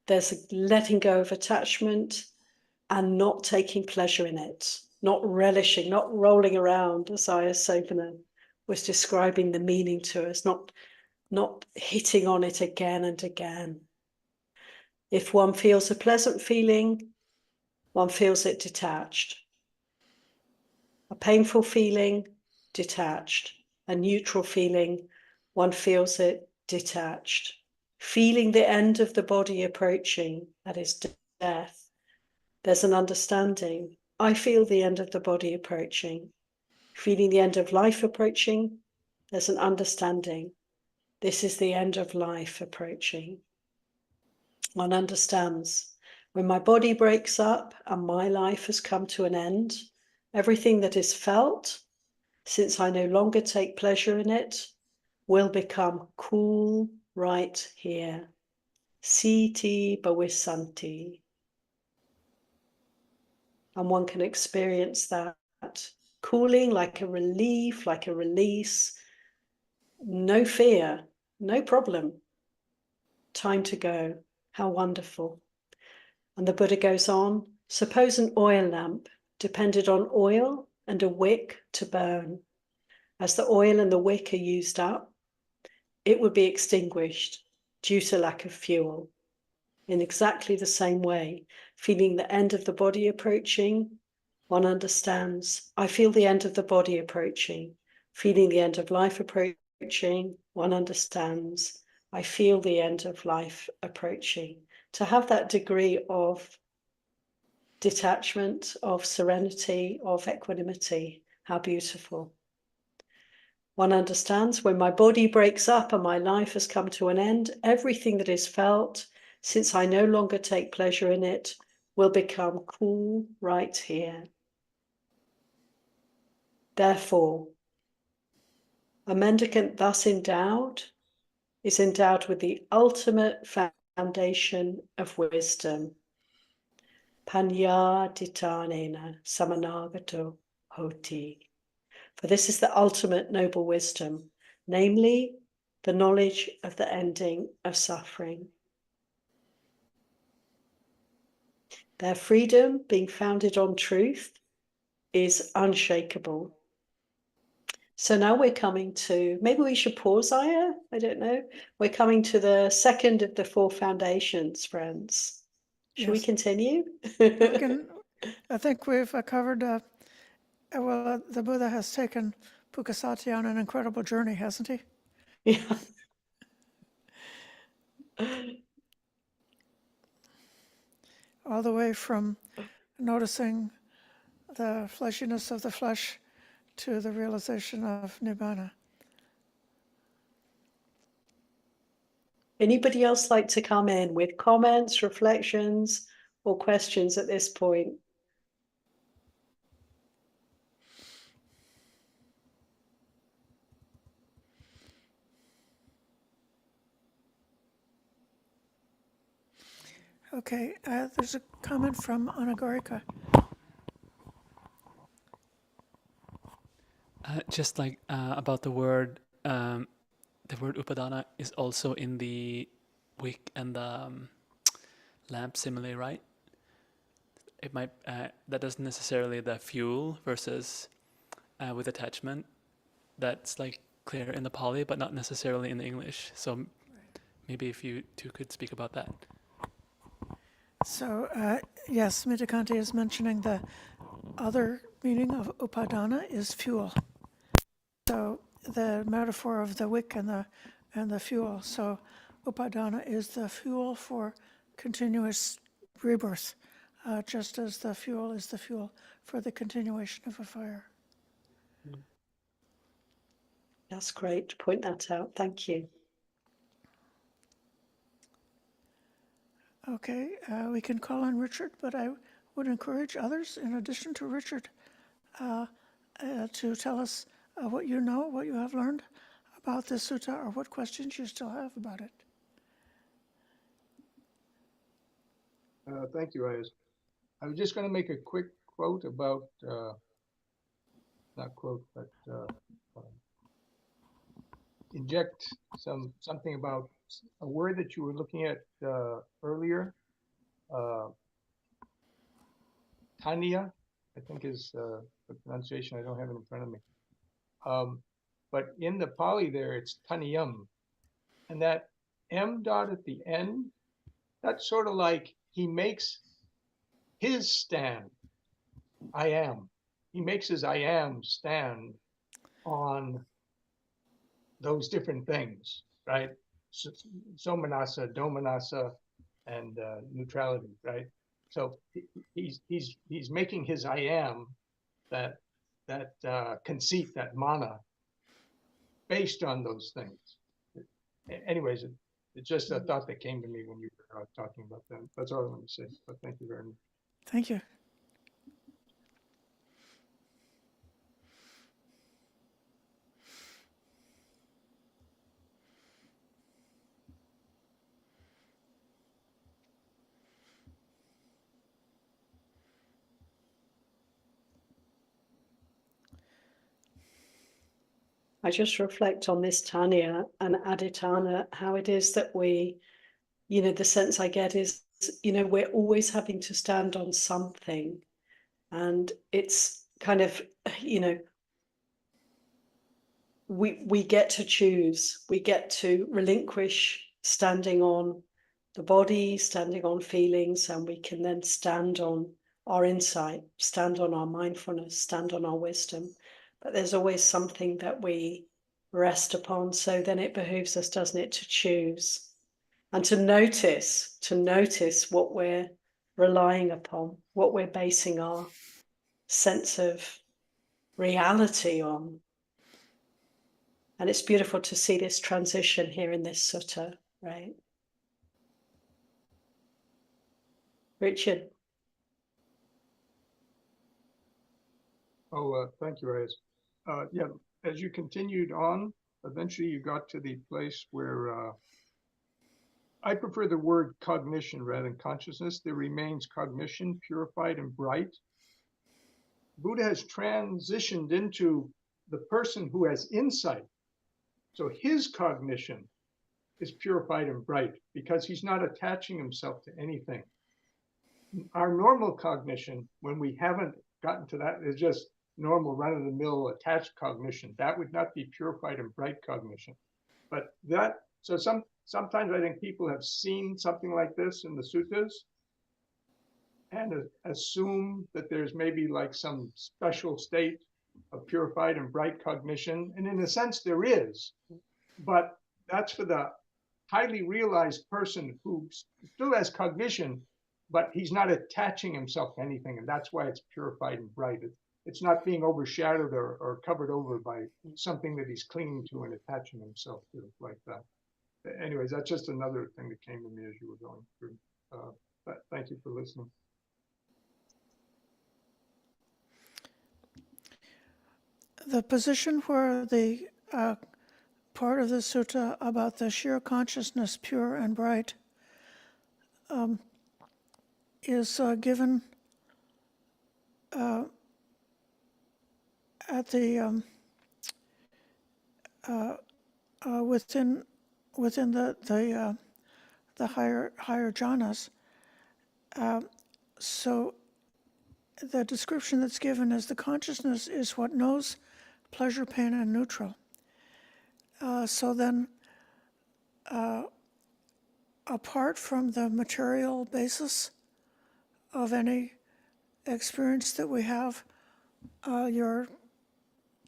there's a letting go of attachment and not taking pleasure in it, not relishing, not rolling around, as Ayya Sobhana was describing the meaning to us, not hitting on it again and again. If one feels a pleasant feeling, one feels it detached. A painful feeling, detached. A neutral feeling, one feels it detached. Feeling the end of the body approaching, that is death, there's an understanding. I feel the end of the body approaching. Feeling the end of life approaching, there's an understanding. This is the end of life approaching. One understands. When my body breaks up and my life has come to an end, everything that is felt, since I no longer take pleasure in it, will become cool right here. Siti Bhavisanti. And one can experience that cooling like a relief, like a release. No fear, no problem. Time to go. How wonderful. And the Buddha goes on, suppose an oil lamp depended on oil and a wick to burn. As the oil and the wick are used up, it would be extinguished due to lack of fuel. In exactly the same way, feeling the end of the body approaching, one understands, I feel the end of the body approaching. Feeling the end of life approaching, one understands, I feel the end of life approaching. To have that degree of detachment, of serenity, of equanimity, how beautiful. One understands when my body breaks up and my life has come to an end, everything that is felt, since I no longer take pleasure in it, will become cool right here. Therefore, a mendicant thus endowed is endowed with the ultimate foundation of wisdom. Panya adhiṭṭhānena samanagato hoti. For this is the ultimate noble wisdom, namely the knowledge of the ending of suffering. Their freedom, being founded on truth, is unshakable. So now we're coming to, maybe we should pause, Ayya? I don't know. We're coming to the second of the four foundations, friends. Should we Yes. continue? I think we've covered, the Buddha has taken Pukasati on an incredible journey, hasn't he? Yeah. All the way from noticing the fleshiness of the flesh to the realization of Nibbana. Anybody else like to come in with comments, reflections, or questions at this point? Okay, there's a comment from Anagarika. Just like about the word upadana is also in the wick and the lamp simile, right? It might that doesn't necessarily the fuel versus with attachment. That's like clear in the Pali, but not necessarily in the English. So maybe if you two could speak about that. So, yes, Mitakanti is mentioning the other meaning of upadana is fuel. So the metaphor of the wick and the fuel. So upadana is the fuel for continuous rebirth, just as the fuel is the fuel for the continuation of a fire. That's great to point that out. Thank you. Okay, we can call on Richard, but I would encourage others, in addition to Richard, to tell us what you know, what you have learned about this sutta, or what questions you still have about it. Thank you, Ayya. I was just going to make a quick quote about, not quote, but inject something about a word that you were looking at earlier. Tanya, I think is the pronunciation. I don't have it in front of me. But in the Pali there, it's Taniyam. And that M dot at the end, that's sort of like he makes his stand. I am. He makes his I am stand on those different things, right? Somanasa, domanasa, and neutrality, right? So he's making his I am, that conceit, that mana, based on those things. Anyways, it's just a thought that came to me when you were talking about them. That's all I want to say. But thank you very much. Thank you. I just reflect on this Tanya and adhiṭṭhāna, how it is that we, the sense I get is, we're always having to stand on something. And it's kind of, we get to choose, we get to relinquish standing on the body, standing on feelings, and we can then stand on our insight, stand on our mindfulness, stand on our wisdom. But there's always something that we rest upon. So then it behooves us, doesn't it, to choose and to notice what we're relying upon, what we're basing our sense of reality on. And it's beautiful to see this transition here in this sutta, right? Richard. Oh, thank you, Ayya. Yeah, as you continued on, eventually you got to the place where I prefer the word cognition rather than consciousness. There remains cognition, purified and bright. Buddha has transitioned into the person who has insight. So his cognition is purified and bright because he's not attaching himself to anything. Our normal cognition, when we haven't gotten to that, is just normal run-of-the-mill attached cognition. That would not be purified and bright cognition. But so sometimes I think people have seen something like this in the suttas and assume that there's maybe like some special state of purified and bright cognition. And in a sense there is, but that's for the highly realized person who still has cognition, but he's not attaching himself to anything. And that's why it's purified and bright. It's not being overshadowed or covered over by something that he's clinging to and attaching himself to like that. Anyways, that's just another thing that came to me as you were going through. But thank you for listening. The position where the part of the sutta about the sheer consciousness, pure and bright, is given at the within the higher jhanas. So the description that's given is the consciousness is what knows pleasure, pain, and neutral. So then, apart from the material basis of any experience that we have,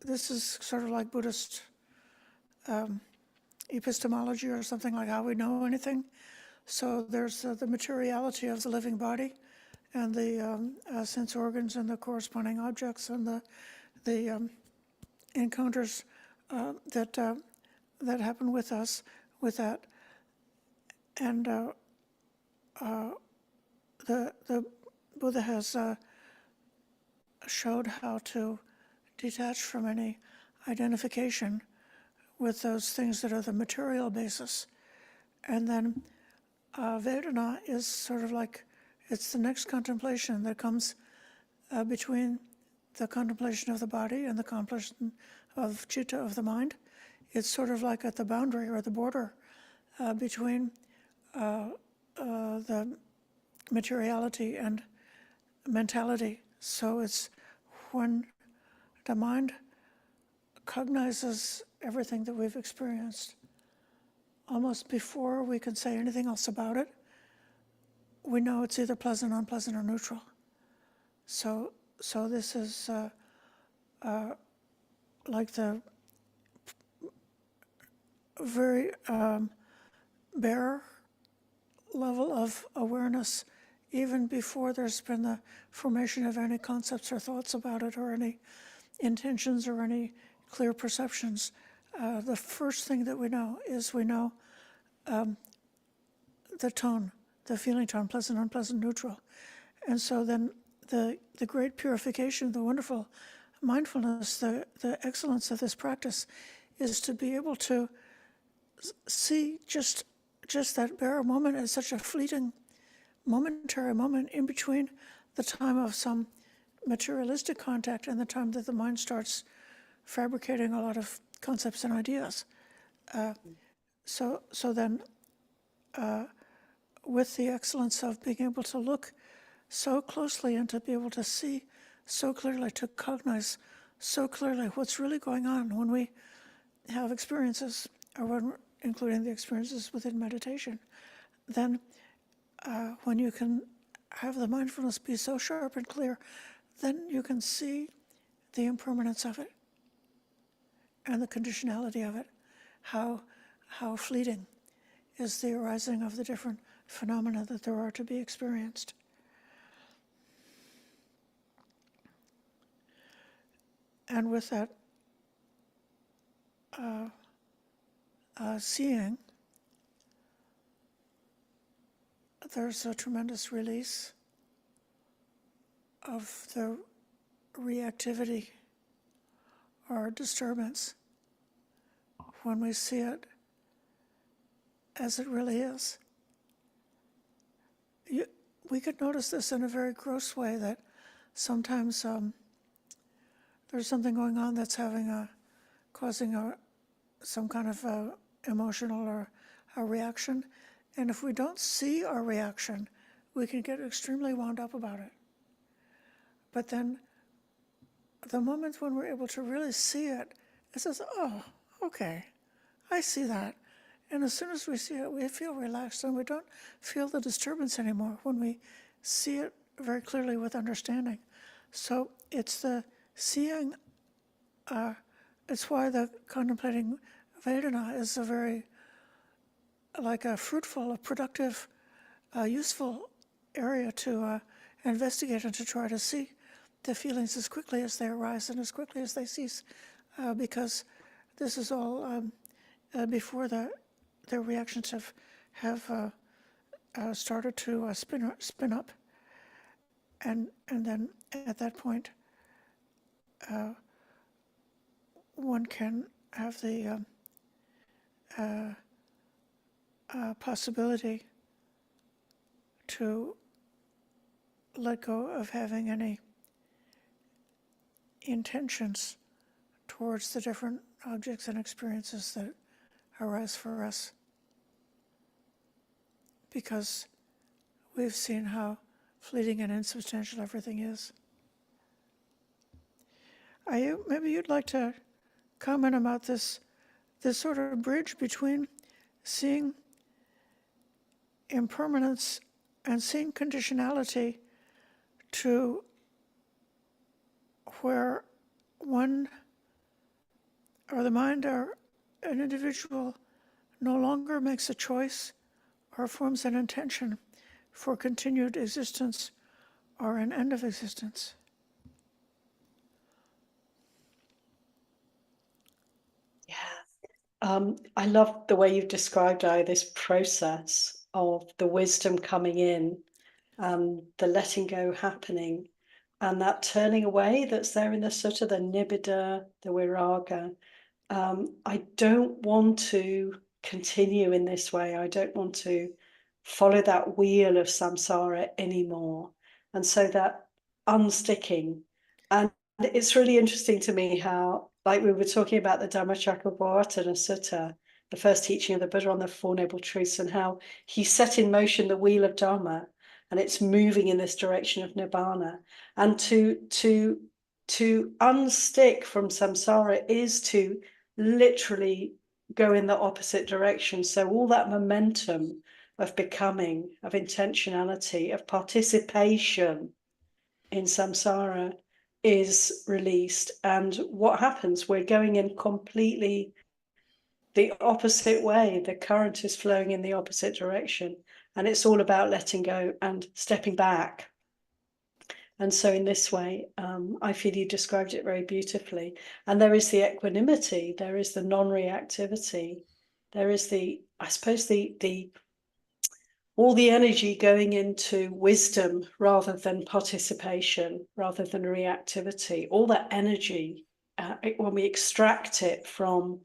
this is sort of like Buddhist epistemology or something, like how we know anything. So there's the materiality of the living body and the sense organs and the corresponding objects and the encounters that happen with us with that. And the Buddha has showed how to detach from any identification with those things that are the material basis. And then Vedana is sort of like, it's the next contemplation that comes between the contemplation of the body and the contemplation of citta, of the mind. It's sort of like at the boundary or the border between the materiality and mentality. So it's when the mind cognizes everything that we've experienced, almost before we can say anything else about it, we know it's either pleasant, unpleasant, or neutral. So this is like the very bare level of awareness, even before there's been the formation of any concepts or thoughts about it, or any intentions or any clear perceptions. The first thing that we know is the tone, the feeling tone, pleasant, unpleasant, neutral. And so then the great purification, the wonderful mindfulness, the excellence of this practice is to be able to see just that bare moment as such a fleeting, momentary moment in between the time of some materialistic contact and the time that the mind starts fabricating a lot of concepts and ideas. So then, with the excellence of being able to look so closely and to be able to see so clearly, to cognize so clearly what's really going on when we have experiences, or including the experiences within meditation, then when you can have the mindfulness be so sharp and clear, then you can see the impermanence of it and the conditionality of it, how fleeting is the arising of the different phenomena that there are to be experienced. And with that seeing, there's a tremendous release of the reactivity or disturbance when we see it as it really is. We could notice this in a very gross way, that sometimes there's something going on that's causing some kind of emotional or a reaction. And if we don't see our reaction, we can get extremely wound up about it. But then the moment when we're able to really see it, it says, oh, okay, I see that. And as soon as we see it, we feel relaxed and we don't feel the disturbance anymore when we see it very clearly with understanding. So it's the seeing, it's why the contemplating Vedana is a very, like a fruitful, a productive, useful area to investigate and to try to see the feelings as quickly as they arise and as quickly as they cease, because this is all before the reactions have started to spin up, and then at that point, one can have the possibility to let go of having any intentions towards the different objects and experiences that arise for us, because we've seen how fleeting and insubstantial everything is. Ayya, maybe you'd like to comment about this sort of bridge between seeing impermanence and seeing conditionality to where one or the mind or an individual no longer makes a choice or forms an intention for continued existence or an end of existence. Yeah. I love the way you've described this process of the wisdom coming in and the letting go happening, and that turning away that's there in the sutta, the nibbida, the viraga. I don't want to continue in this way. I don't want to follow that wheel of samsara anymore. And so that unsticking. And it's really interesting to me how, like we were talking about the Dhammacakkappavattana Sutta, the first teaching of the Buddha on the Four Noble Truths, and how he set in motion the wheel of Dhamma, and it's moving in this direction of Nibbana. And to unstick from samsara is to literally go in the opposite direction. So all that momentum of becoming, of intentionality, of participation in samsara is released. And what happens? We're going in completely the opposite way. The current is flowing in the opposite direction. And it's all about letting go and stepping back. And so in this way, I feel you described it very beautifully. And there is the equanimity, there is the non-reactivity, there is the, I suppose, all the energy going into wisdom rather than participation, rather than reactivity. All that energy, when we extract it from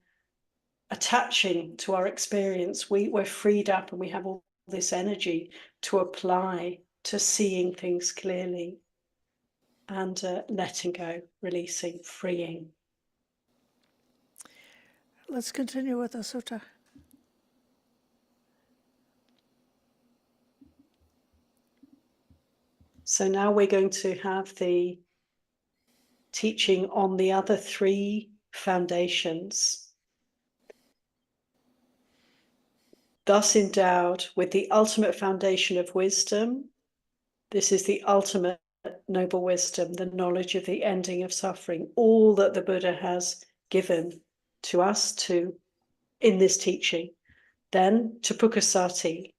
attaching to our experience, we're freed up and we have all this energy to apply to seeing things clearly. And letting go, releasing, freeing. Let's continue with the sutta. So now we're going to have the teaching on the other three foundations. Thus endowed with the ultimate foundation of wisdom, this is the ultimate noble wisdom, the knowledge of the ending of suffering, all that the Buddha has given to us in this teaching. Then to Pukasati.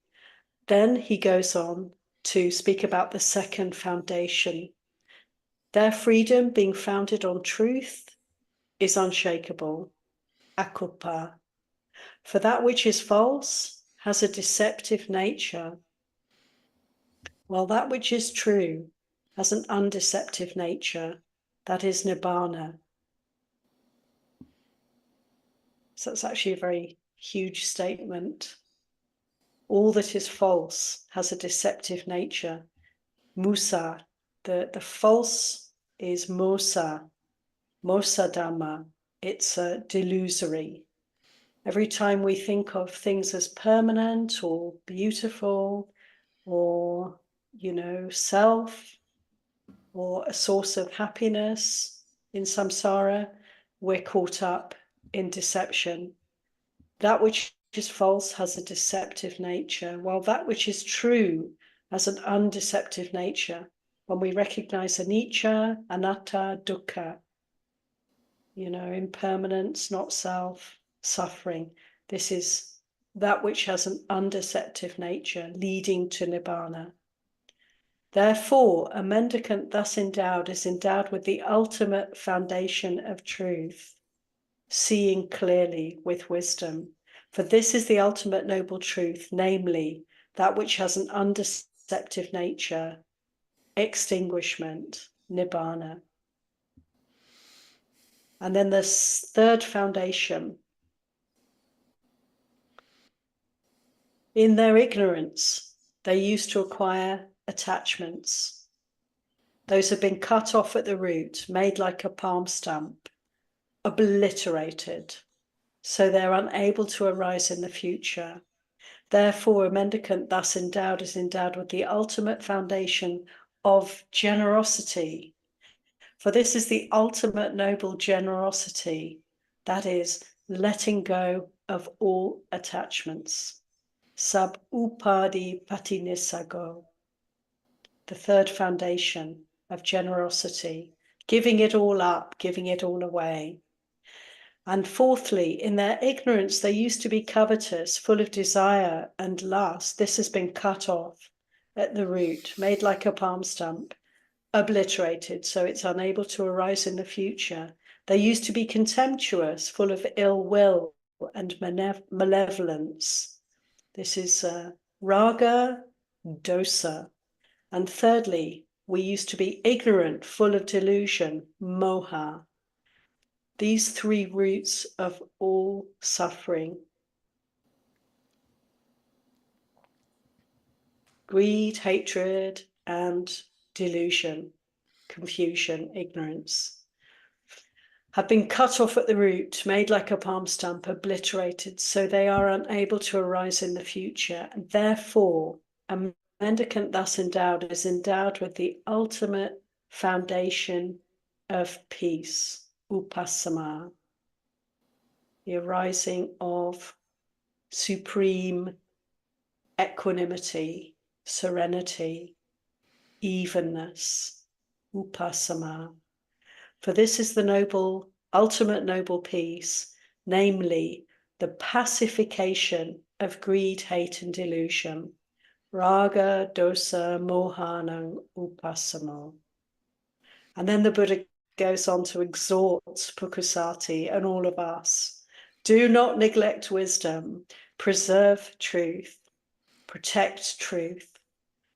Then he goes on to speak about the second foundation. Their freedom, being founded on truth, is unshakable, akuppa. For that which is false has a deceptive nature, while that which is true has an undeceptive nature, that is nibbana. So that's actually a very huge statement. All that is false has a deceptive nature. Musa, the false is mosa, mosa dhamma. It's delusory. Every time we think of things as permanent or beautiful or, self or a source of happiness in samsara, we're caught up in deception. That which is false has a deceptive nature, while that which is true has an undeceptive nature. When we recognize anicca, anatta, dukkha, impermanence, not self, suffering, this is that which has an undeceptive nature leading to nibbana. Therefore, a mendicant thus endowed is endowed with the ultimate foundation of truth, seeing clearly with wisdom. For this is the ultimate noble truth, namely, that which has an undeceptive nature, extinguishment, nibbana. And then the third foundation. In their ignorance, they used to acquire attachments. Those have been cut off at the root, made like a palm stump, obliterated, so they're unable to arise in the future. Therefore, a mendicant thus endowed is endowed with the ultimate foundation of generosity. For this is the ultimate noble generosity, that is, letting go of all attachments. Sab upadi patinisago. The third foundation of generosity, giving it all up, giving it all away. And fourthly, in their ignorance, they used to be covetous, full of desire and lust. This has been cut off at the root, made like a palm stump, obliterated, so it's unable to arise in the future. They used to be contemptuous, full of ill will and malevolence. This is raga, dosa. And thirdly, we used to be ignorant, full of delusion, moha. These three roots of all suffering. Greed, hatred, and delusion, confusion, ignorance, have been cut off at the root, made like a palm stump, obliterated, so they are unable to arise in the future. And therefore, a mendicant thus endowed is endowed with the ultimate foundation of peace, upasama, the arising of supreme equanimity, serenity, evenness, upasama. For this is the noble, ultimate noble peace, namely the pacification of greed, hate, and delusion. Raga, dosa, mohana, upasamo. And then the Buddha goes on to exhort Pukusati and all of us. Do not neglect wisdom, preserve truth, protect truth,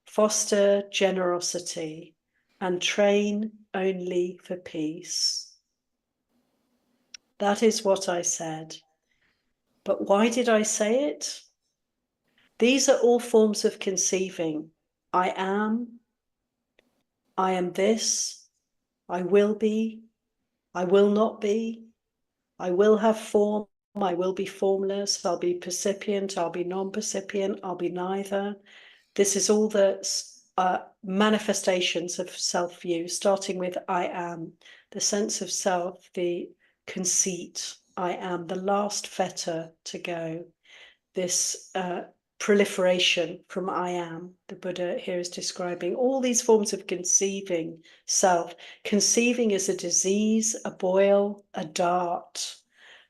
foster generosity, and train only for peace. That is what I said. But why did I say it? These are all forms of conceiving. I am this, I will be, I will not be, I will have form, I will be formless, I'll be percipient, I'll be non-percipient, I'll be neither. This is all the manifestations of self-view, starting with I am, the sense of self, the conceit, I am, the last fetter to go. This proliferation from I am, the Buddha here is describing all these forms of conceiving self. Conceiving is a disease, a boil, a dart.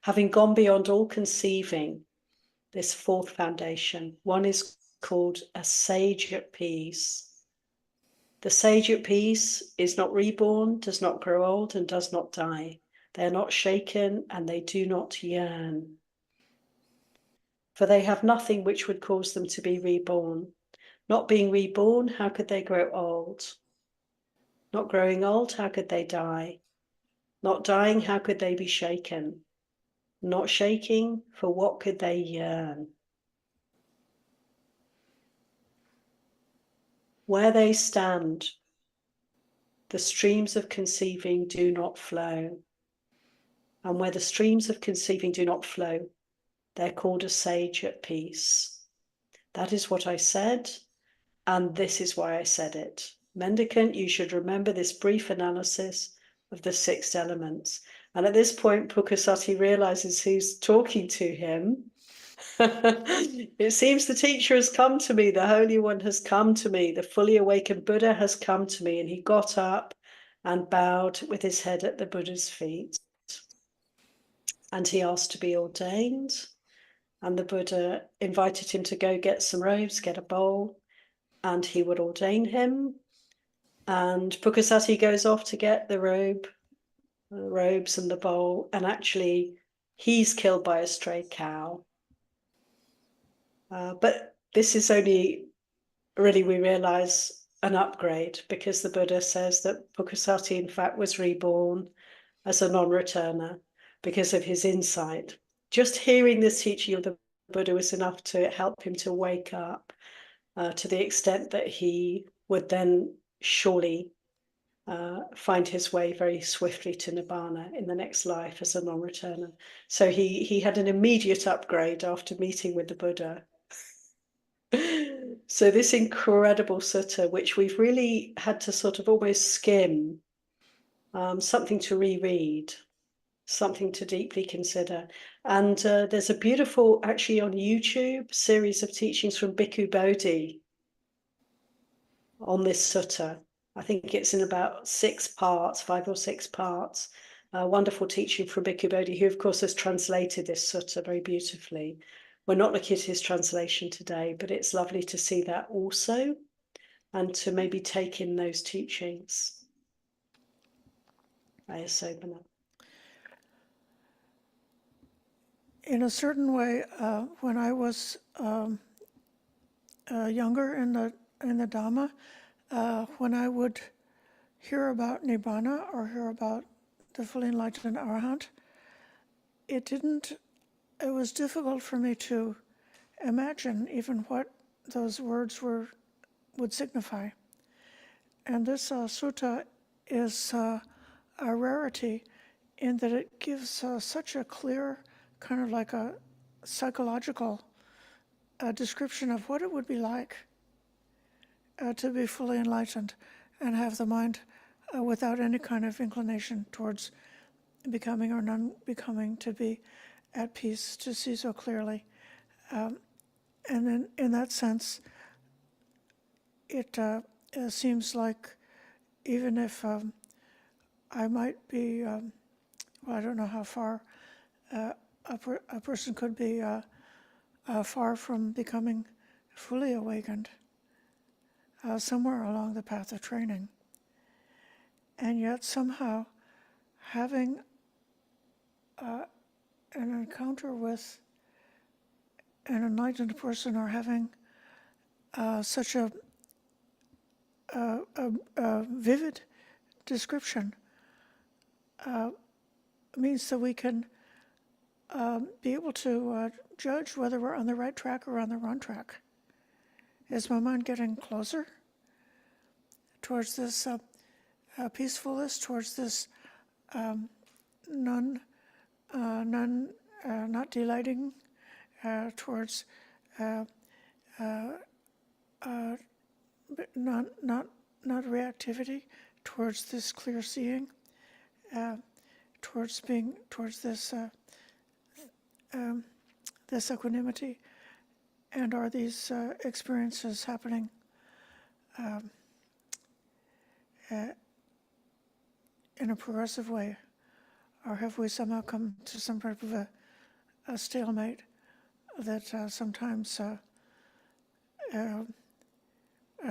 Having gone beyond all conceiving, this fourth foundation, one is called a sage at peace. The sage at peace is not reborn, does not grow old, and does not die. They are not shaken, and they do not yearn. For they have nothing which would cause them to be reborn. Not being reborn, how could they grow old? Not growing old, how could they die? Not dying, how could they be shaken? Not shaking, for what could they yearn? Where they stand, the streams of conceiving do not flow. And where the streams of conceiving do not flow, they're called a sage at peace. That is what I said, and this is why I said it. Mendicant, you should remember this brief analysis of the 6 elements. And at this point, Pukusati realizes who's talking to him. It seems the teacher has come to me, the Holy One has come to me, the fully awakened Buddha has come to me. And he got up and bowed with his head at the Buddha's feet. And he asked to be ordained. And the Buddha invited him to go get some robes, get a bowl, and he would ordain him. And Pukusati goes off to get the robes and the bowl, and actually he's killed by a stray cow. But this is only, really, we realize, an upgrade, because the Buddha says that Pukusati in fact was reborn as a non-returner because of his insight. Just hearing this teaching of the Buddha was enough to help him to wake up, to the extent that he would then surely find his way very swiftly to Nibbana in the next life as a non-returner. So he had an immediate upgrade after meeting with the Buddha. So this incredible sutta, which we've really had to sort of almost skim, something to reread, something to deeply consider. And there's a beautiful, actually on YouTube, series of teachings from Bhikkhu Bodhi on this sutta. I think it's in about 6 parts, 5 or 6 parts. A wonderful teaching from Bhikkhu Bodhi, who of course has translated this sutta very beautifully. We're not looking at his translation today, but it's lovely to see that also, and to maybe take in those teachings. Ayya, Sobhana. In a certain way, when I was younger in the Dhamma, when I would hear about Nibbana or hear about the fully enlightened Arahant, it was difficult for me to imagine even what those words would signify. And this sutta is a rarity in that it gives such a clear, kind of like a psychological description of what it would be like to be fully enlightened and have the mind without any kind of inclination towards becoming or non-becoming, to be at peace, to see so clearly. And then in that sense, it seems like even if I might be, well, I don't know how far a person could be far from becoming fully awakened, somewhere along the path of training. And yet somehow having an encounter with an enlightened person, or having such a vivid description, means that we can be able to judge whether we're on the right track or on the wrong track. Is my mind getting closer towards this peacefulness, towards this not delighting, towards not reactivity, towards this clear seeing, towards this this equanimity, and are these experiences happening in a progressive way, or have we somehow come to some type of a stalemate that sometimes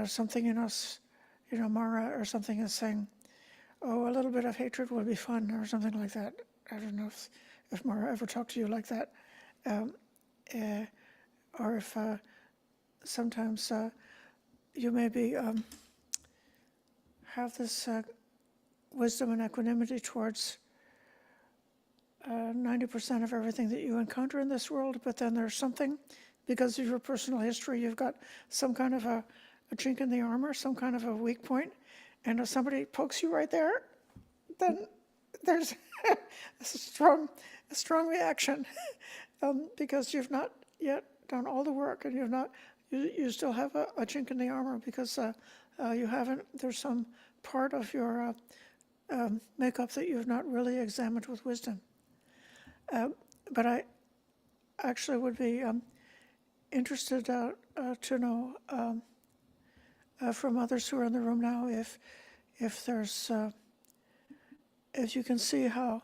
something in us, Mara or something is saying, oh, a little bit of hatred would be fun, or something like that. I don't know if Mara ever talked to you like that, or if sometimes you maybe have this wisdom and equanimity towards 90% of everything that you encounter in this world, but then there's something, because of your personal history, you've got some kind of a chink in the armor, some kind of a weak point, and if somebody pokes you right there, then there's a strong reaction, because you've not yet done all the work, and you still have a chink in the armor, because you haven't, there's some part of your makeup that you've not really examined with wisdom. But I actually would be interested to know from others who are in the room now if there's if you can see how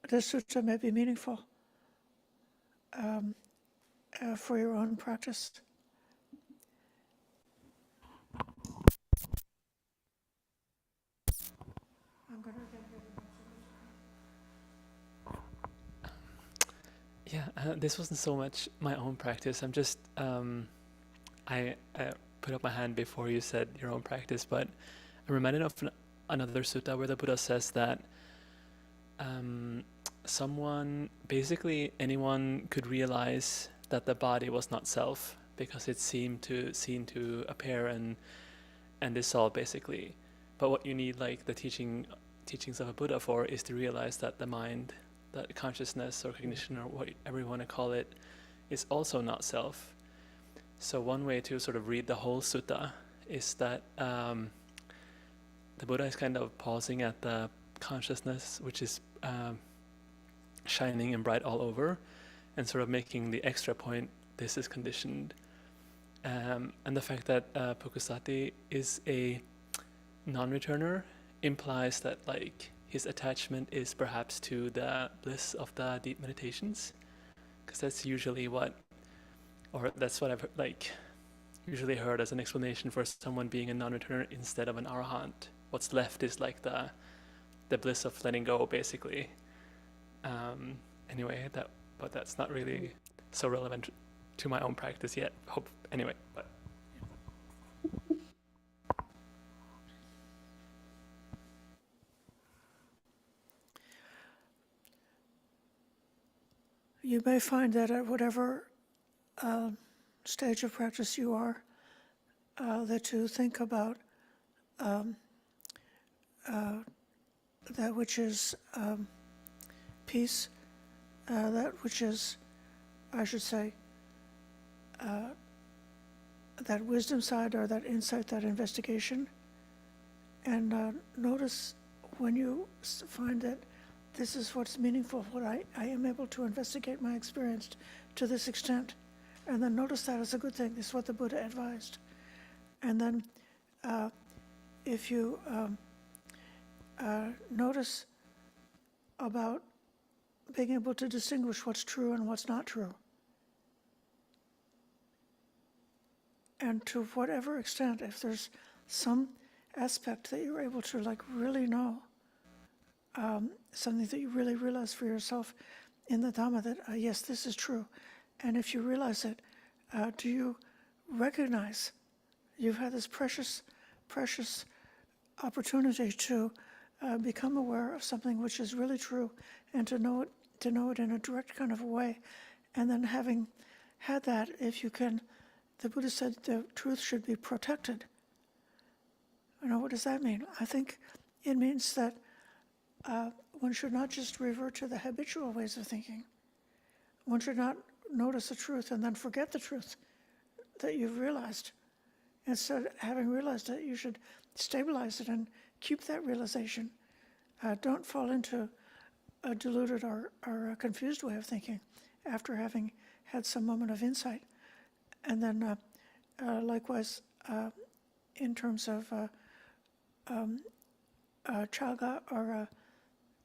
this sutta may be meaningful for your own practice. I'm going to get Yeah, this wasn't so much my own practice. I'm just, I put up my hand before you said your own practice, but I'm reminded of another sutta where the Buddha says that anyone could realize that the body was not self, because it seemed to appear and dissolve, basically. But what you need, like the teachings of a Buddha for, is to realize that the mind, that consciousness or cognition, or whatever you want to call it, is also not self. So one way to sort of read the whole sutta is that the Buddha is kind of pausing at the consciousness, which is shining and bright all over, and sort of making the extra point, this is conditioned. And the fact that Pukusati is a non-returner implies that, like, his attachment is perhaps to the bliss of the deep meditations, because that's usually that's what I've usually heard as an explanation for someone being a non-returner instead of an arahant. What's left is like the bliss of letting go, basically. Anyway, but that's not really so relevant to my own practice yet. Hope anyway, but you may find that at whatever stage of practice you are, that you think about that which is peace, that which is, I should say, that wisdom side or that insight, that investigation. And notice when you find that this is what's meaningful, what I am able to investigate my experience to this extent. And then notice that as a good thing. This is what the Buddha advised. And then if you notice about being able to distinguish what's true and what's not true. And to whatever extent, if there's some aspect that you're able to like really know, something that you really realize for yourself in the Dhamma that, yes, this is true. And if you realize it, do you recognize you've had this precious, precious opportunity to become aware of something which is really true and to know it in a direct kind of a way. And then having had that, if you can, the Buddha said the truth should be protected. You know, what does that mean? I think it means that one should not just revert to the habitual ways of thinking. One should not notice the truth and then forget the truth that you've realized. Instead, having realized it, you should stabilize it and keep that realization. Don't fall into a deluded or a confused way of thinking after having had some moment of insight. And then likewise, in terms of chaga or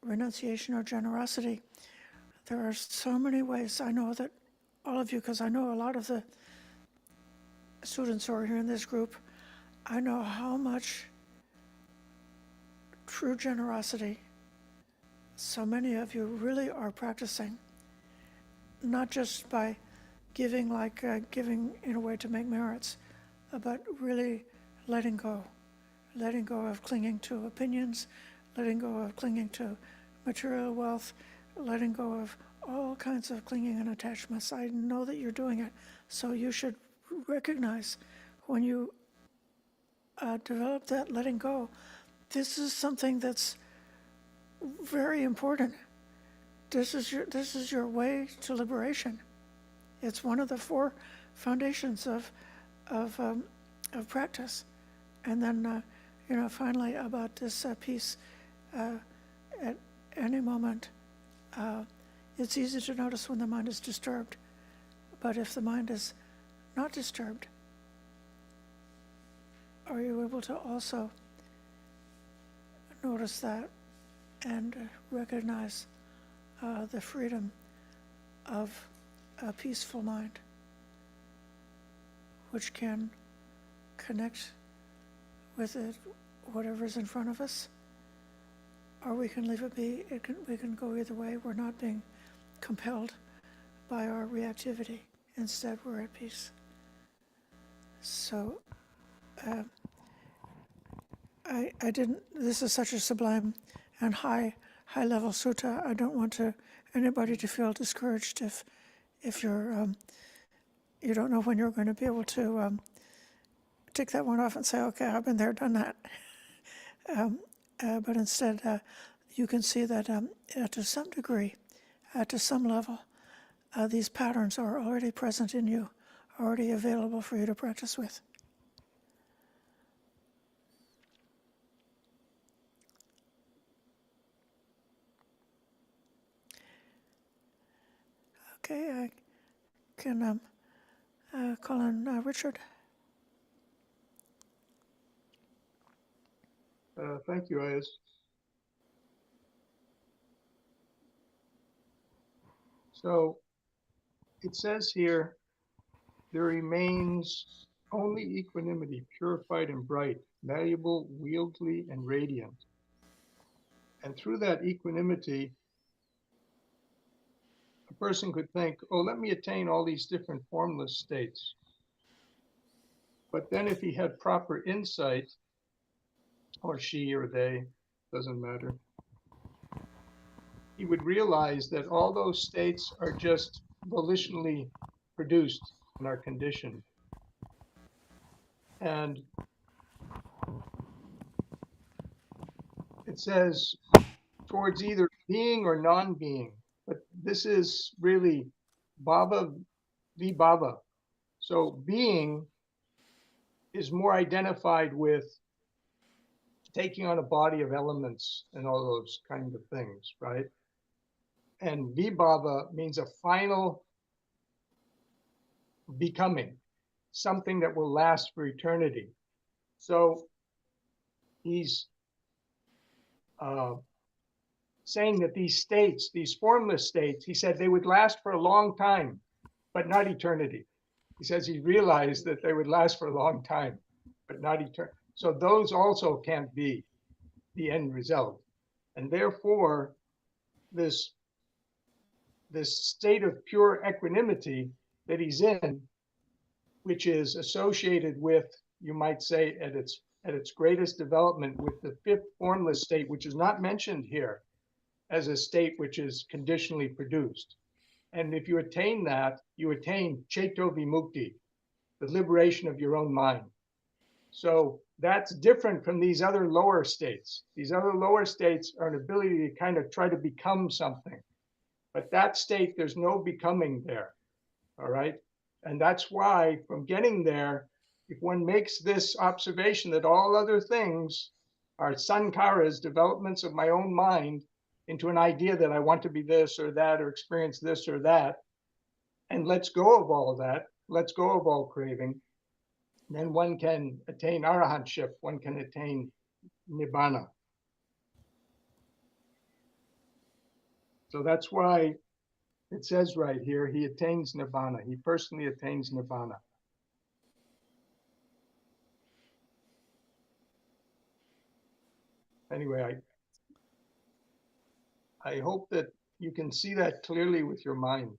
renunciation or generosity, there are so many ways. I know that all of you, because I know a lot of the students who are here in this group, I know how much true generosity so many of you really are practicing, not just by giving in a way to make merits, but really letting go of clinging to opinions, letting go of clinging to material wealth, letting go of all kinds of clinging and attachments. I know that you're doing it, so you should recognize when you develop that letting go, this is something that's very important. This is your way to liberation. It's one of the 4 foundations of practice. And then finally about this peace. At any moment, it's easy to notice when the mind is disturbed. But if the mind is not disturbed, are you able to also notice that and recognize the freedom of a peaceful mind, which can connect with it, whatever's in front of us, or we can leave it be. We can go either way. We're not being compelled by our reactivity. Instead, we're at peace. So I didn't. This is such a sublime and high level sutta. I don't want anybody to feel discouraged if you're you don't know when you're going to be able to tick that one off and say, okay, I've been there, done that. But instead, you can see that to some degree, to some level, these patterns are already present in you, already available for you to practice with. Okay, I can call on Richard. Thank you, Ayya. So it says here, there remains only equanimity, purified and bright, malleable, wieldy, and radiant. And through that equanimity, a person could think, oh, let me attain all these different formless states. But then if he had proper insight, or she or they, doesn't matter, he would realize that all those states are just volitionally produced and are conditioned. And it says towards either being or non-being, but this is really bhava vibhava. So being is more identified with taking on a body of elements and all those kind of things, right? And vibhava means a final becoming, something that will last for eternity. So he's saying that these states, these formless states, he said they would last for a long time, but not eternity. He says he realized that they would last for a long time, but not eternity. So those also can't be the end result. And therefore, this state of pure equanimity that he's in, which is associated with, you might say, at its greatest development with the fifth formless state, which is not mentioned here as a state which is conditionally produced. And if you attain that, you attain Cheto Vimukti, the liberation of your own mind. So that's different from these other lower states. These other lower states are an ability to kind of try to become something. But that state, there's no becoming there, all right? And that's why from getting there, if one makes this observation that all other things are sankharas, developments of my own mind, into an idea that I want to be this or that or experience this or that, and lets go of all of that, lets go of all craving, then one can attain arahantship, one can attain nibbana. So that's why it says right here, he attains nibbana. He personally attains nibbana. Anyway, I hope that you can see that clearly with your mind.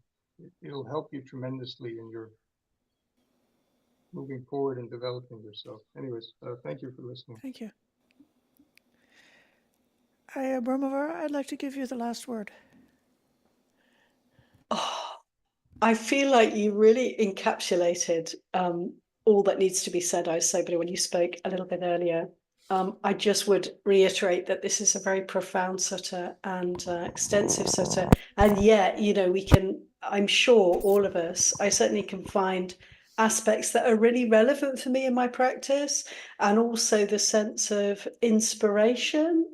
It'll help you tremendously in your moving forward and developing yourself. Anyways, thank you for listening. Thank you. Ayya Brahmavara, I'd like to give you the last word. Oh, I feel like you really encapsulated all that needs to be said, Sobhana, when you spoke a little bit earlier. I just would reiterate that this is a very profound sutta and extensive sutta. And yet, you know, we can, I'm sure all of us, I certainly can find aspects that are really relevant for me in my practice, and also the sense of inspiration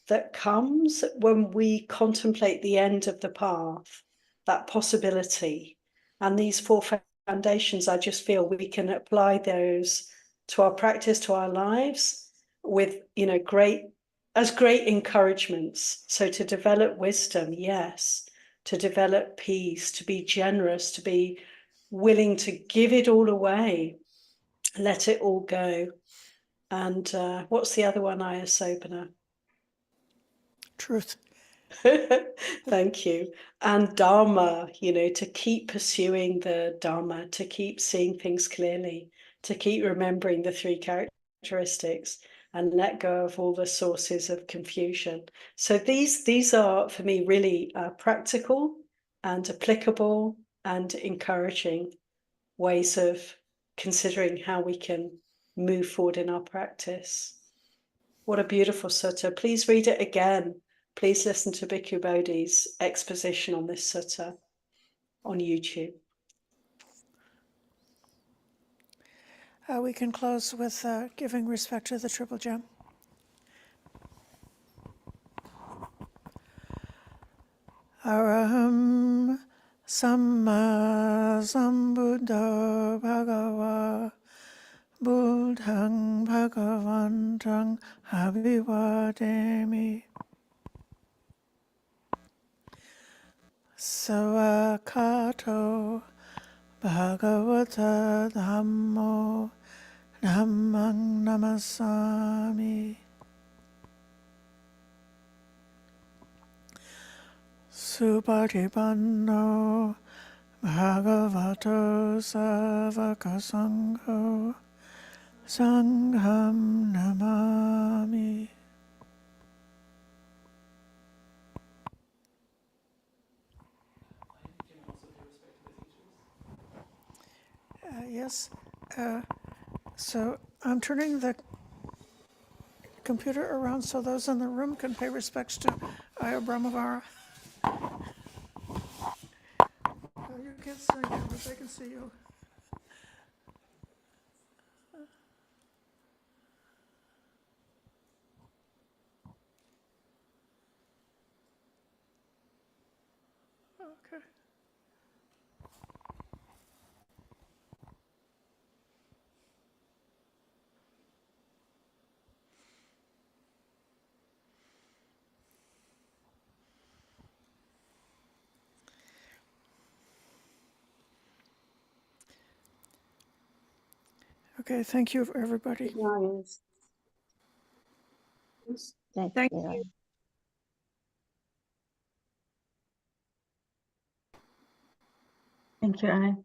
that comes when we contemplate the end of the path, that possibility. And these four foundations, I just feel we can apply those to our practice, to our lives, with, you know, great encouragements. So to develop wisdom, yes, to develop peace, to be generous, to be willing to give it all away, let it all go. And what's the other one, Ayya Sobhana? Truth. Thank you. And Dharma, you know, to keep pursuing the Dharma, to keep seeing things clearly, to keep remembering the three characteristics, and let go of all the sources of confusion. So these are, for me, really practical and applicable and encouraging ways of considering how we can move forward in our practice. What a beautiful sutta. Please read it again. Please listen to Bhikkhu Bodhi's exposition on this sutta on YouTube. We can close with giving respect to the Triple Gem. Araham Samma Sambuddha Bhagava Buddhang Bhagavantang Abhivademi Savakato Bhagavata Dhammo Dhammang Namasami Supatipanno Bhagavato Savaka Sangho Sangham Namami. Yes, so I'm turning the computer around so those in the room can pay respects to Ayya Brahmavara. You can't see me, but they can see you. Okay. Okay, thank you, everybody. Nice. Thank you. Thank you, Anne.